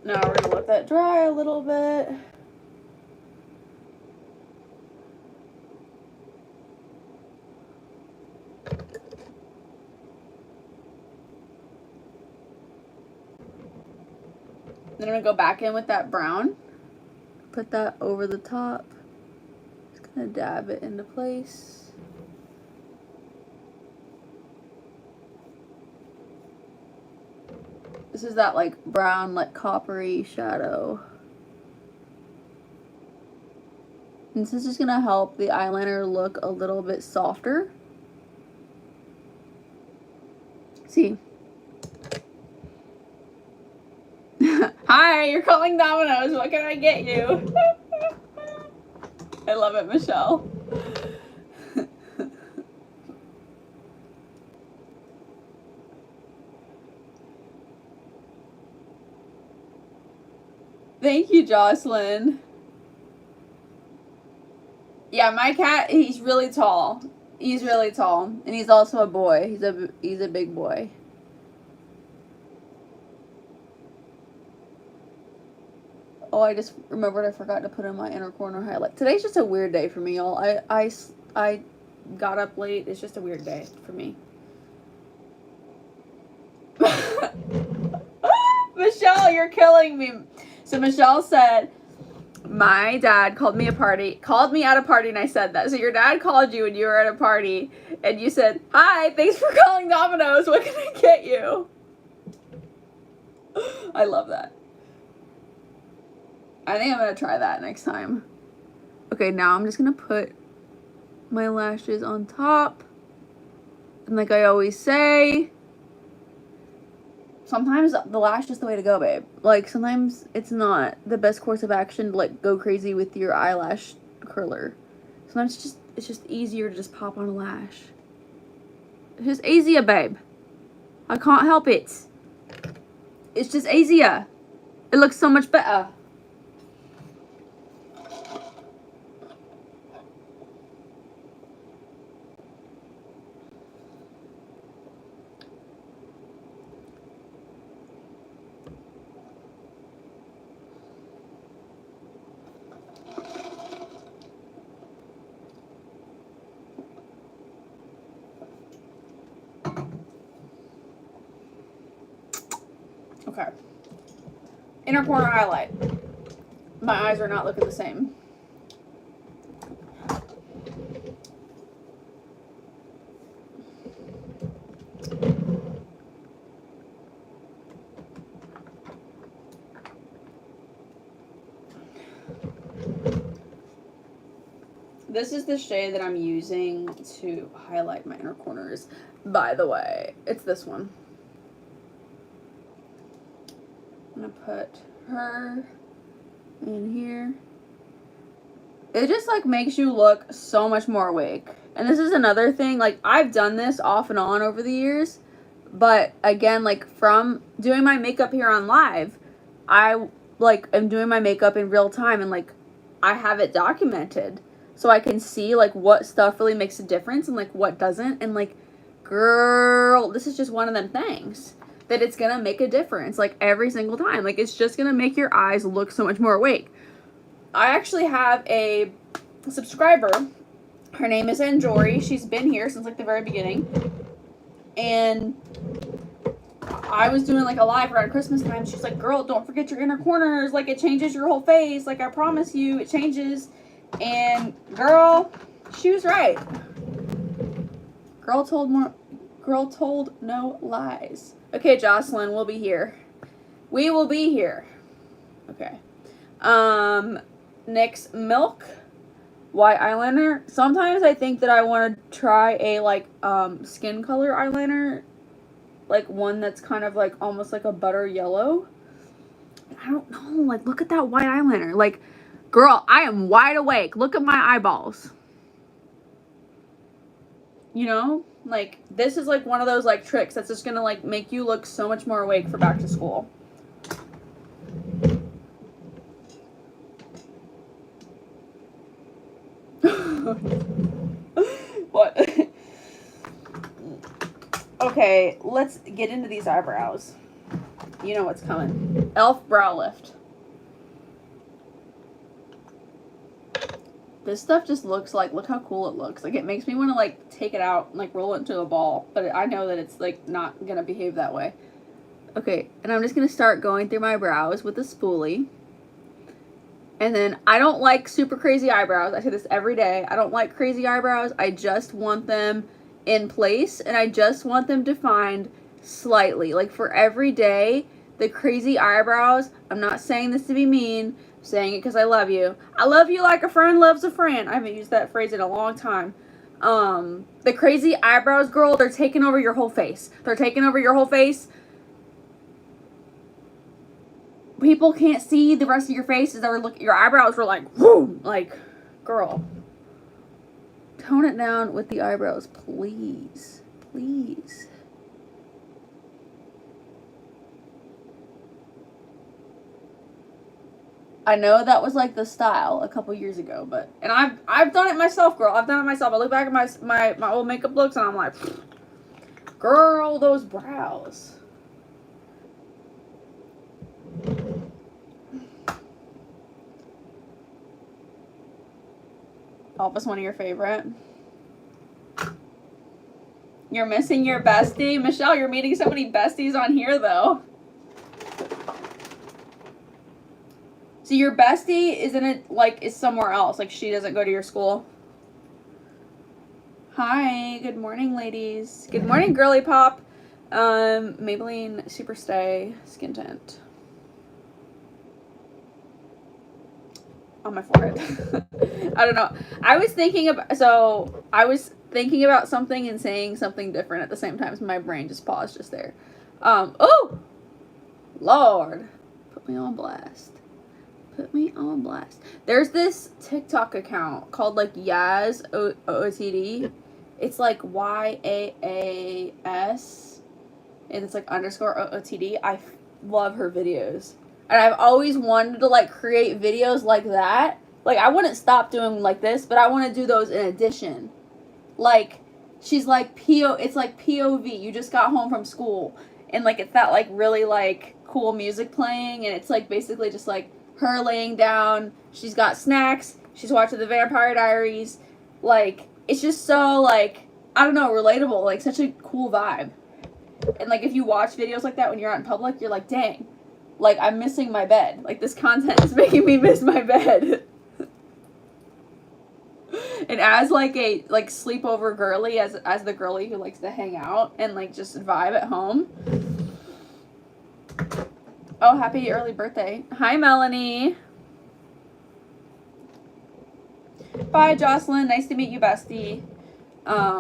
Now we're gonna let that dry a little bit. Then I'm gonna go back in with that brown. Put that over the top. Just gonna dab it into place. This is that, like, brown, like, coppery shadow. And this is just gonna help the eyeliner look a little bit softer. See? Hi, you're calling Domino's. What can I get you? I love it, Michelle. Thank you, Jocelyn. Yeah, my cat, he's really tall. He's really tall. And he's also a boy. He's a big boy. Oh, I just remembered I forgot to put in my inner corner highlight. Today's just a weird day for me, y'all. I got up late. It's just a weird day for me. You're killing me. So Michelle said, my dad called me at a party, and I said that. So your dad called you when you were at a party, and you said, hi, thanks for calling Domino's. What can I get you? I love that. I think I'm going to try that next time. Okay, now I'm just going to put my lashes on top. And like I always say, sometimes the lash is the way to go, babe. Like, sometimes it's not the best course of action to, like, go crazy with your eyelash curler. Sometimes it's just easier to just pop on a lash. It's just easier, babe. I can't help it. It's just easier. It looks so much better. Okay. Inner corner highlight. My eyes are not looking the same. This is the shade that I'm using to highlight my inner corners, by the way. It's this one. I'm gonna put her in here. It just like makes you look so much more awake. And this is another thing, like I've done this off and on over the years, but again, like from doing my makeup here on live, I like am doing my makeup in real time, and like I have it documented so I can see like what stuff really makes a difference and like what doesn't. And like, girl, this is just one of them things that it's gonna make a difference like every single time. Like it's just gonna make your eyes look so much more awake. I actually have a subscriber. Her name is Anjori. She's been here since like the very beginning. And I was doing like a live around Christmas time. She's like, girl, don't forget your inner corners. Like it changes your whole face. Like I promise you it changes. And girl, she was right. Girl told no lies. Okay, Jocelyn, we'll be here. We will be here. Okay. NYX Milk white eyeliner. Sometimes I think that I want to try a like skin color eyeliner, like one that's kind of like almost like a butter yellow. I don't know, like look at that white eyeliner. Like, girl, I am wide awake. Look at my eyeballs. You know, like this is like one of those like tricks that's just gonna like make you look so much more awake for back to school. What? Okay, let's get into these eyebrows. You know what's coming. e.l.f. brow lift. This stuff just looks like, look how cool it looks. Like it makes me want to like take it out and like roll it into a ball, but I know that it's like not gonna behave that way. Okay, and I'm just gonna start going through my brows with a spoolie. And then I don't like super crazy eyebrows. I say this every day. I don't like crazy eyebrows. I just want them in place, and I just want them defined slightly. Like for every day, the crazy eyebrows, I'm not saying this to be mean, I'm saying it because I love you. I love you like a friend loves a friend. I haven't used that phrase in a long time. The crazy eyebrows, girl, they're taking over your whole face. They're taking over your whole face. People can't see the rest of your face as they're looking. Your eyebrows were like, whoo, like, girl. Tone it down with the eyebrows, please. Please. I know that was like the style a couple years ago, but and I've done it myself, girl. I've done it myself. I look back at my old makeup looks and I'm like, girl, those brows. Elvis, one of your favorite. You're missing your bestie? Michelle, you're meeting so many besties on here, though. So your bestie is somewhere else. Like she doesn't go to your school. Hi, good morning, ladies. Good morning, girly pop. Maybelline Superstay Skin Tint on my forehead. I don't know. I was thinking about something and saying something different at the same time, so my brain just paused just there. Oh, Lord, put me on blast. Put me on blast. There's this TikTok account called like Yaz OOTD. It's like YAAS, and it's like _ OOTD. I love her videos, and I've always wanted to like create videos like that. Like I wouldn't stop doing like this, but I want to do those in addition. Like she's like it's like POV. You just got home from school, and like it's that like really like cool music playing, and it's like basically just like her laying down. She's got snacks. She's watching the Vampire Diaries. Like it's just so like I don't know, relatable. Like such a cool vibe. And like if you watch videos like that when you're out in public, you're like, dang, like I'm missing my bed. Like this content is making me miss my bed. And as like a like sleepover girly, as the girly who likes to hang out and like just vibe at home. Oh, happy early birthday. Hi, Melanie. Bye, Jocelyn. Nice to meet you, bestie. I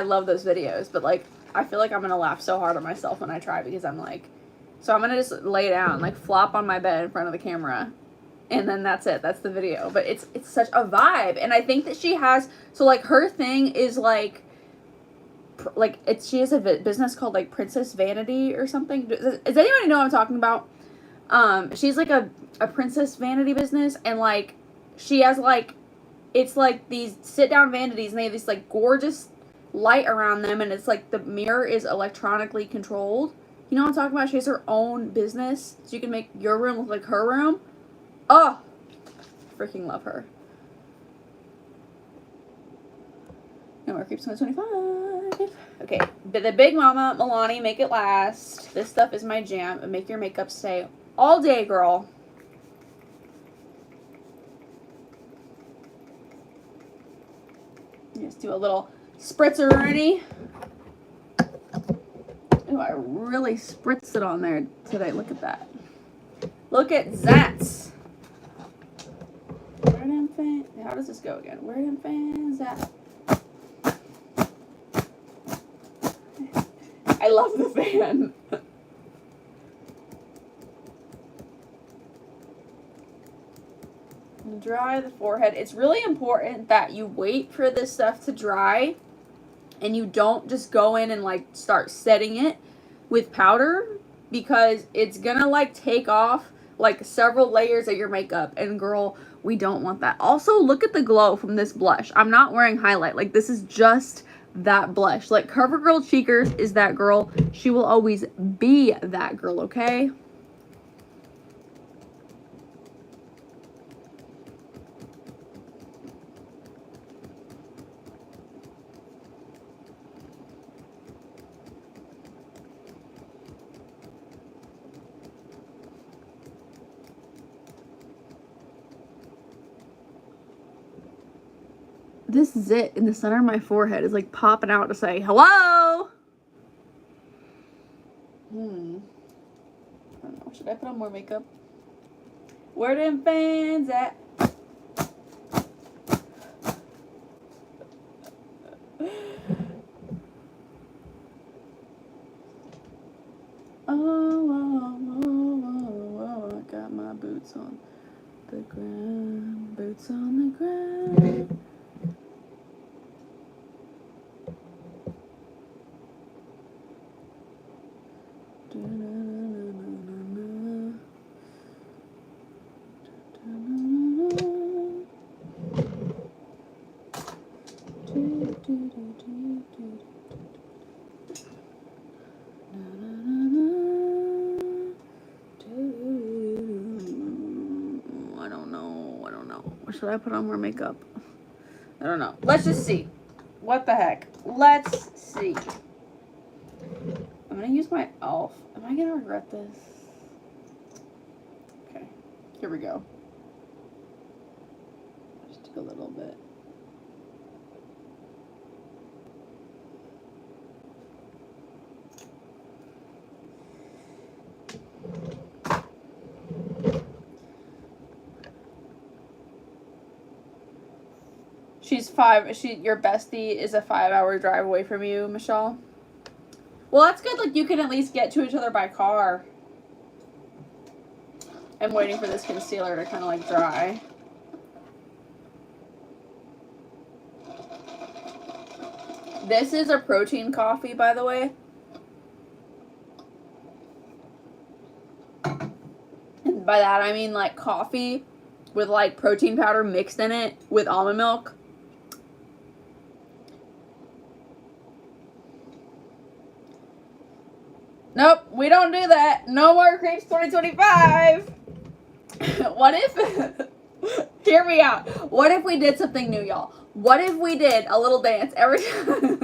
love those videos, but like I feel like I'm gonna laugh so hard at myself when I try because I'm like, so I'm gonna just lay down, like flop on my bed in front of the camera, and then that's it. That's the video. But it's such a vibe, and I think that she has so like her thing is like she has a business called like Princess Vanity or something. Does anybody know what I'm talking about? She's like a Princess Vanity business, and like she has like it's like these sit down vanities, and they have this like gorgeous light around them, and it's like the mirror is electronically controlled. You know what I'm talking about? She has her own business, so you can make your room look like her room. Oh, freaking love her. No more creeps 2025. Okay, but the Big Mama Milani Make It Last. This stuff is my jam. And make your makeup stay all day, girl. Just do a little spritzer, Ernie. Oh, I really spritzed it on there today. Look at that. Look at that. Where them fans? How does this go again? Where them fans at? I love the fan. Dry the forehead. It's really important that you wait for this stuff to dry and you don't just go in and like start setting it with powder, because it's gonna like take off like several layers of your makeup, and girl, we don't want that. Also, look at the glow from this blush. I'm not wearing highlight. Like this is just that blush. Like CoverGirl Cheekers is that girl. She will always be that girl, okay? This zit in the center of my forehead is like popping out to say hello. I don't know. Should I put on more makeup? Where them fans at? Oh, I got my boots on the ground. Boots on the ground. Should I put on more makeup? I don't know. Let's just see. What the heck? Let's see. I'm gonna use my e.l.f. Am I gonna regret this? Here we go. Just a little bit. Your bestie is a 5-hour drive away from you, Michelle. Well, that's good. Like, you can at least get to each other by car. I'm waiting for this concealer to kind of like dry. This is a protein coffee, by the way. And by that, I mean like coffee with like protein powder mixed in it with almond milk. Nope, we don't do that. No more creeps 2025. What if, hear me out. What if we did something new, y'all? What if we did a little dance every time?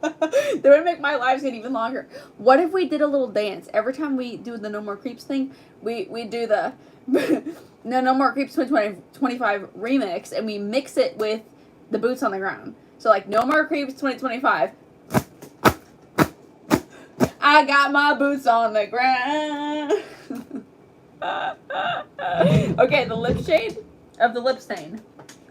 That would make my lives get even longer. What if we did a little dance every time we do the No More Creeps thing? We do the No More Creeps 2025 remix, and we mix it with the boots on the ground. So like No More Creeps 2025. I got my boots on the ground. Okay, the lip shade of the lip stain.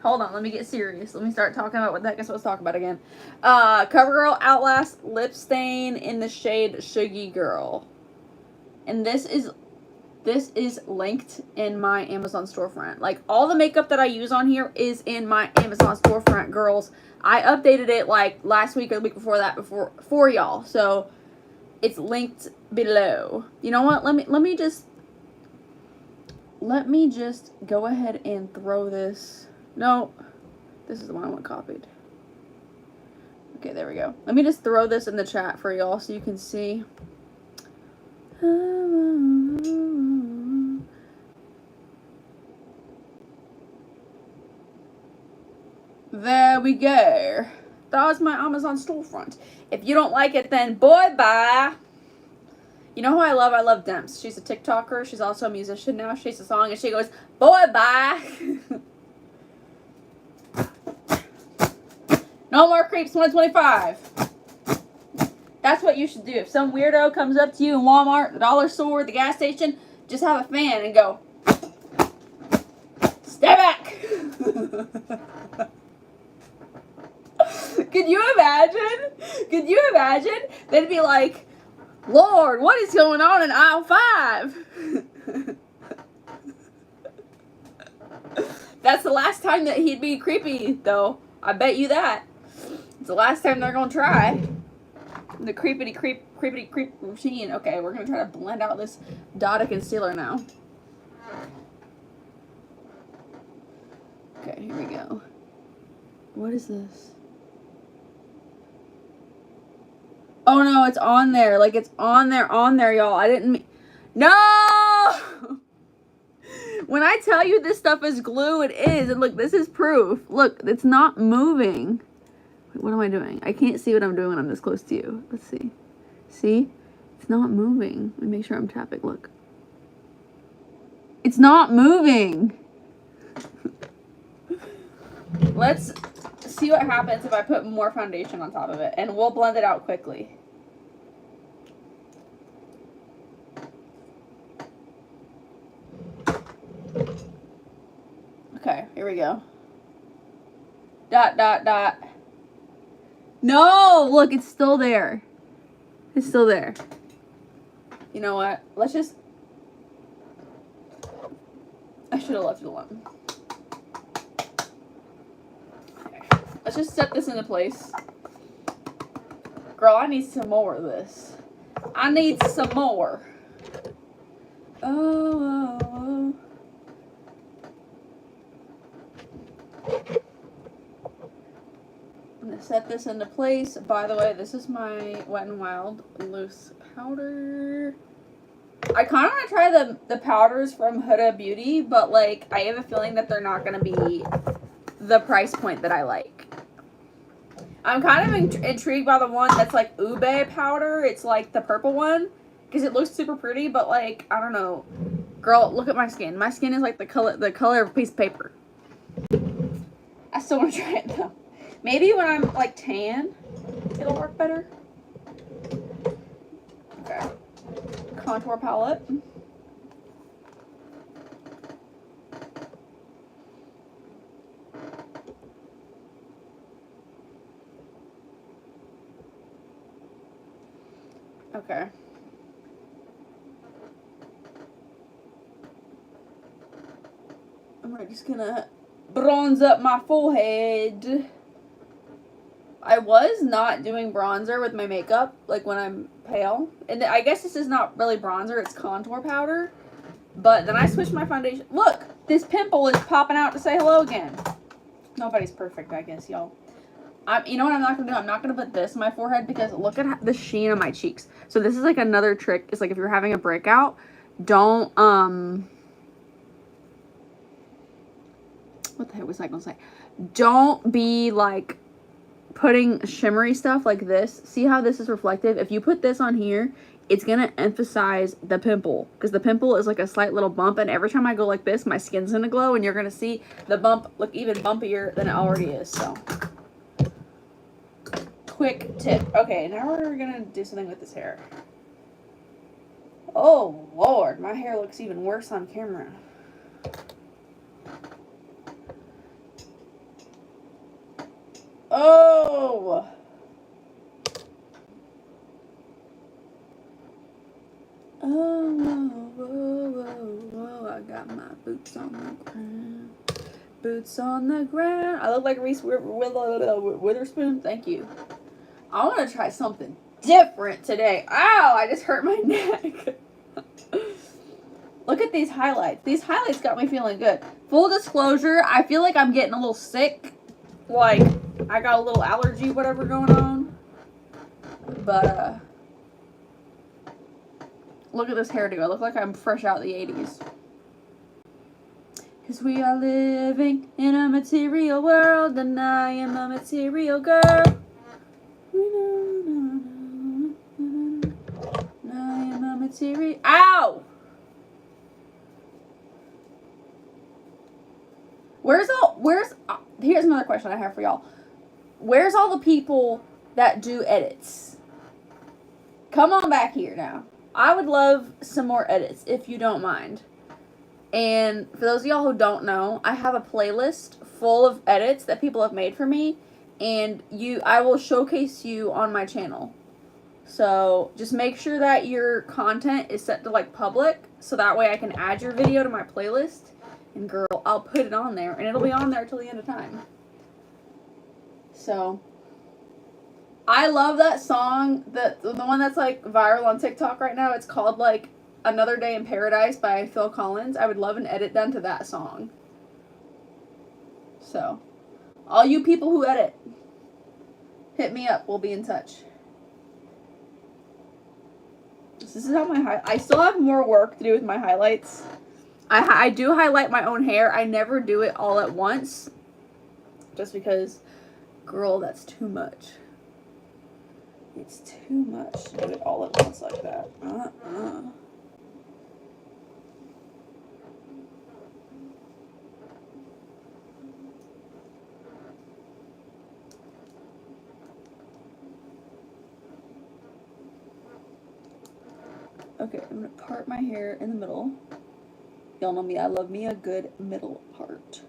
Hold on, let me get serious. Let me start talking about what the heck I'm supposed to talk about again. CoverGirl Outlast lip stain in the shade Shuggy Girl. And this is linked in my Amazon storefront. Like, all the makeup that I use on here is in my Amazon storefront, girls. I updated it like last week or the week before that for y'all. So it's linked below. You know what? Let me just go ahead and throw this. No, this is the one I want copied. Okay, there we go. Let me just throw this in the chat for y'all so you can see. There we go. That was my Amazon storefront. If you don't like it, then boy, bye. You know who I love? I love Demps. She's a TikToker. She's also a musician now. She has a song and she goes, boy, bye. No more creeps 2025. That's what you should do. If some weirdo comes up to you in Walmart, the dollar store, the gas station, just have a fan and go, stay back. Could you imagine? Could you imagine? They'd be like, Lord, what is going on in aisle 5? That's the last time that he'd be creepy, though. I bet you that. It's the last time they're going to try. The creepity creep routine. Okay, we're going to try to blend out this dot of concealer now. Okay, here we go. What is this? Oh no, it's on there. Like, it's on there, y'all. I didn't mean... No! When I tell you this stuff is glue, it is. And look, this is proof. Look, it's not moving. Wait, what am I doing? I can't see what I'm doing when I'm this close to you. Let's see. See? It's not moving. Let me make sure I'm tapping. Look. It's not moving. Let's see what happens if I put more foundation on top of it. And we'll blend it out quickly. Okay, here we go. Dot, dot, dot. No! Look, it's still there. It's still there. You know what? Let's just... I should have left it alone. Let's just set this into place. Girl, I need some more of this. I need some more. Oh. I'm going to set this into place. By the way, this is my Wet n Wild loose powder. I kind of want to try the powders from Huda Beauty, but like I have a feeling that they're not going to be the price point that I like. I'm kind of intrigued by the one that's like ube powder. It's like the purple one because it looks super pretty, but like, I don't know. Girl, look at my skin. My skin is like the color of a piece of paper. I still want to try it though. Maybe when I'm like tan, it'll work better. Okay. Contour palette. Okay. I'm just gonna bronze up my forehead. I was not doing bronzer with my makeup, like when I'm pale. And I guess this is not really bronzer, it's contour powder. But then I switched my foundation. Look, this pimple is popping out to say hello again. Nobody's perfect, I guess, y'all. You know what I'm not going to do? I'm not going to put this on my forehead because look at the sheen on my cheeks. So this is like another trick. It's like if you're having a breakout, don't, what the heck was I going to say? Don't be like putting shimmery stuff like this. See how this is reflective? If you put this on here, it's going to emphasize the pimple because the pimple is like a slight little bump. And every time I go like this, my skin's going to glow and you're going to see the bump look even bumpier than it already is. So quick tip. Okay, now we're gonna do something with this hair. Oh Lord, my hair looks even worse on camera. Oh! Oh, whoa, whoa, whoa, I got my boots on the ground. Boots on the ground. I look like Reese Witherspoon. Thank you. I want to try something different today. Ow, I just hurt my neck. Look at these highlights. These highlights got me feeling good. Full disclosure, I feel like I'm getting a little sick. Like, I got a little allergy, whatever going on. But, look at this hairdo. I look like I'm fresh out of the 80s. Because we are living in a material world, and I am a material girl. Ow! Here's another question I have for y'all. Where's all the people that do edits? Come on back here now. I would love some more edits if you don't mind. And for those of y'all who don't know, I have a playlist full of edits that people have made for me, and I will showcase you on my channel. So just make sure that your content is set to like public, so that way I can add your video to my playlist. And girl, I'll put it on there, and it'll be on there till the end of time. So I love that song, the one that's like viral on TikTok right now. It's called like Another Day in Paradise by Phil Collins. I would love an edit done to that song. So all you people who edit, hit me up. We'll be in touch. This is how I still have more work to do with my highlights. I do highlight my own hair. I never do it all at once. Just because, girl, that's too much. It's too much to do it all at once like that. Okay, I'm going to part my hair in the middle. Y'all know me, I love me a good middle part.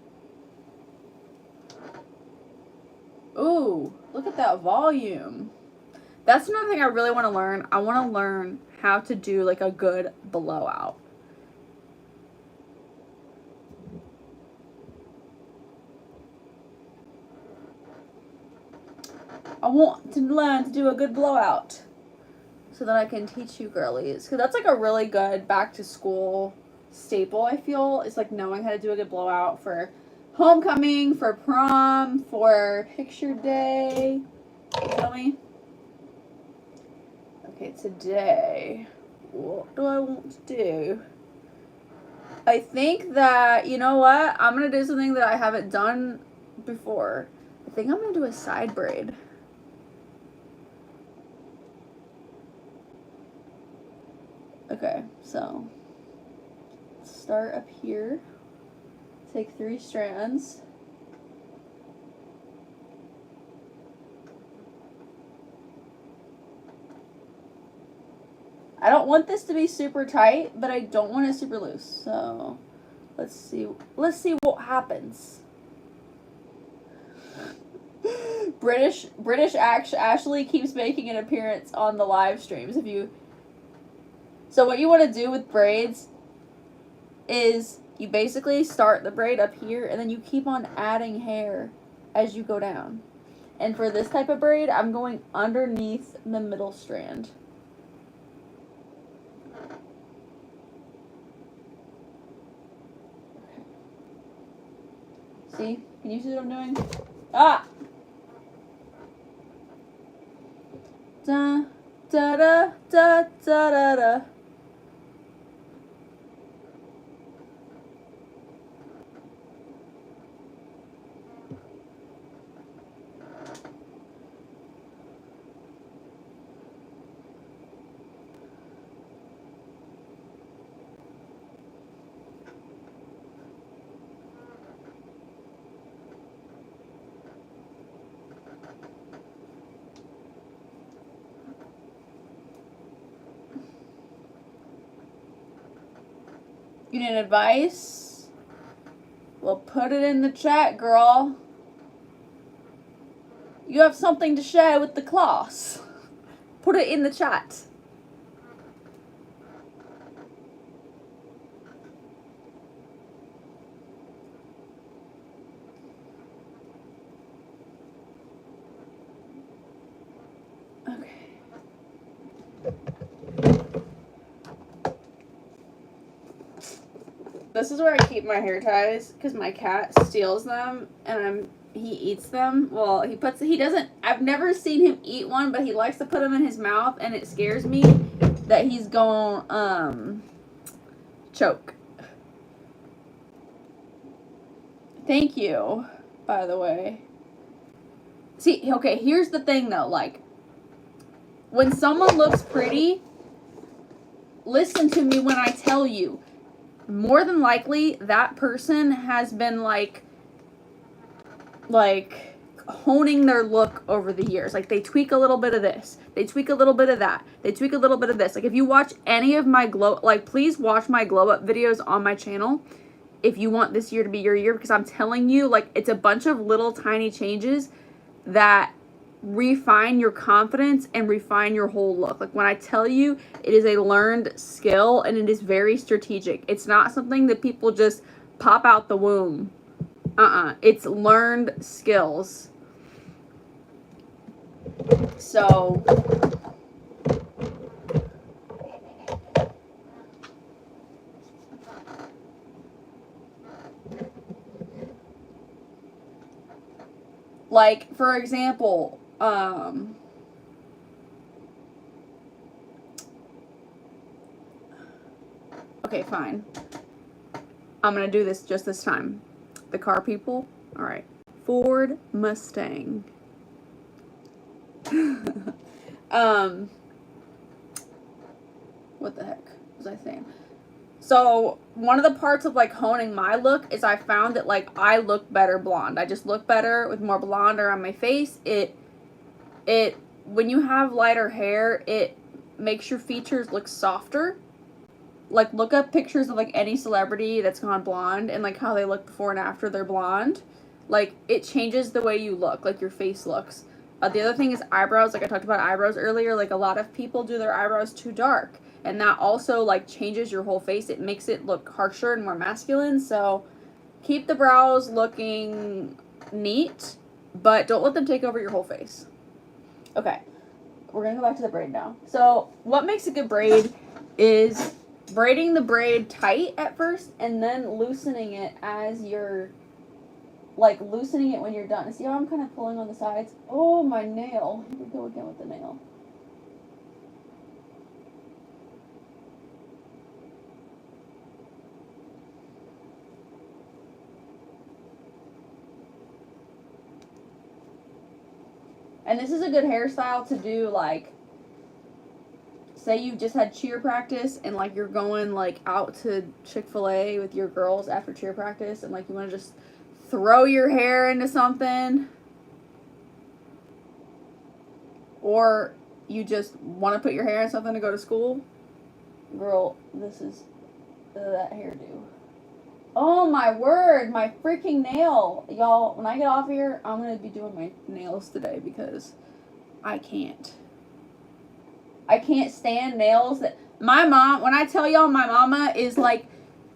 Ooh, look at that volume. That's another thing I really want to learn. I want to learn how to do like a good blowout. I want to learn to do a good blowout so that I can teach you girlies. Because that's like a really good back to school staple, I feel. It's like knowing how to do a good blowout for homecoming, for prom, for picture day. You feel me? Okay, today, what do I want to do? I think that, you know what? I'm going to do something that I haven't done before. I think I'm going to do a side braid. Okay, so start up here. Take 3 strands. I don't want this to be super tight, but I don't want it super loose. So let's see what happens. British Ashley keeps making an appearance on the live streams. So what you want to do with braids is you basically start the braid up here and then you keep on adding hair as you go down. And for this type of braid, I'm going underneath the middle strand. See? Can you see what I'm doing? Ah! Da da da da da da da. You need advice? Well, put it in the chat, girl. You have something to share with the class. Put it in the chat. Okay. This is where I keep my hair ties because my cat steals them and he eats them. Well, he doesn't, I've never seen him eat one, but he likes to put them in his mouth and it scares me that he's going choke. Thank you, by the way. See, okay, here's the thing though, like, when someone looks pretty, listen to me when I tell you, more than likely that person has been like honing their look over the years. Like they tweak a little bit of this, they tweak a little bit of that, they tweak a little bit of this. Like if you watch any of my glow, like please watch my glow up videos on my channel if you want this year to be your year, because I'm telling you, like, it's a bunch of little tiny changes that refine your confidence and refine your whole look. Like when I tell you, it is a learned skill and it is very strategic. It's not something that people just pop out the womb. It's learned skills. So like for example, okay, fine. I'm gonna do this just this time. The car people, all right. Ford Mustang. What the heck was I saying? So one of the parts of like honing my look is I found that like I look better blonde. I just look better with more blonde around my face. It when you have lighter hair, it makes your features look softer. Like look up pictures of like any celebrity that's gone blonde and like how they look before and after they're blonde. Like it changes the way you look, like your face looks. The other thing is eyebrows. Like I talked about eyebrows earlier. Like a lot of people do their eyebrows too dark, and that also like changes your whole face. It makes it look harsher and more masculine. So keep the brows looking neat, but don't let them take over your whole face. Okay, we're gonna go back to the braid now. So what makes a good braid is braiding the braid tight at first and then loosening it as you're like loosening it when you're done. See how I'm kind of pulling on the sides? Oh, my nail. Here we go again with the nail. And this is a good hairstyle to do like say you just had cheer practice and like you're going like out to Chick-fil-A with your girls after cheer practice and like you want to just throw your hair into something, or you just want to put your hair in something to go to school, girl, this is that hairdo. Oh my word, my freaking nail. Y'all, when I get off here, I'm going to be doing my nails today because I can't stand nails that my mom, when I tell y'all my mama is like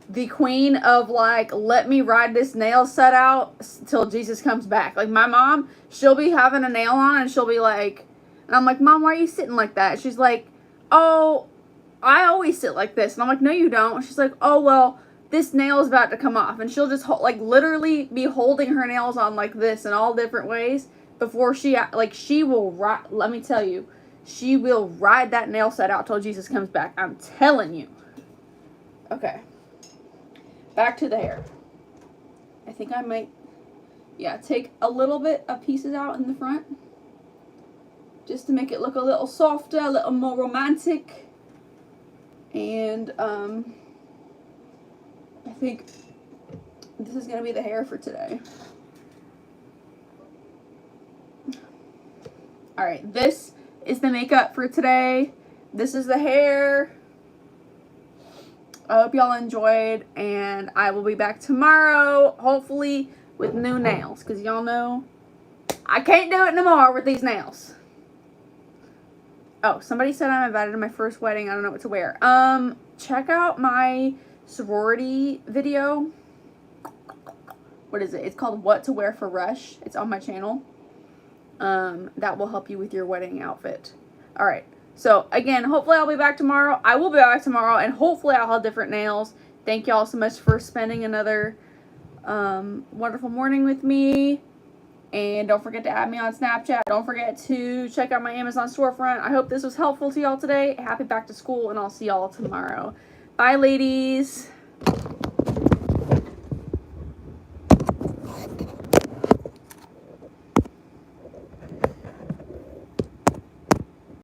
the queen of like, let me ride this nail set out till Jesus comes back. Like my mom, she'll be having a nail on and she'll be like, and I'm like, Mom, why are you sitting like that? She's like, oh, I always sit like this. And I'm like, no, you don't. She's like, oh, well, this nail is about to come off. And she'll just like literally be holding her nails on like this in all different ways before she will, let me tell you, she will ride that nail set out till Jesus comes back. I'm telling you. Okay. Back to the hair. I think I might, take a little bit of pieces out in the front. Just to make it look a little softer, a little more romantic. And, I think this is going to be the hair for today. Alright, this is the makeup for today. This is the hair. I hope y'all enjoyed, and I will be back tomorrow, hopefully with new nails, because y'all know I can't do it no more with these nails. Oh, somebody said I'm invited to my first wedding. I don't know what to wear. Check out my sorority video. What is it? It's called What to Wear for Rush. It's on my channel. That will help you with your wedding outfit. Alright. So, again, hopefully I'll be back tomorrow. I will be back tomorrow, and hopefully I'll have different nails. Thank y'all so much for spending another wonderful morning with me. And don't forget to add me on Snapchat. Don't forget to check out my Amazon storefront. I hope this was helpful to y'all today. Happy back to school, and I'll see y'all tomorrow. Bye, ladies.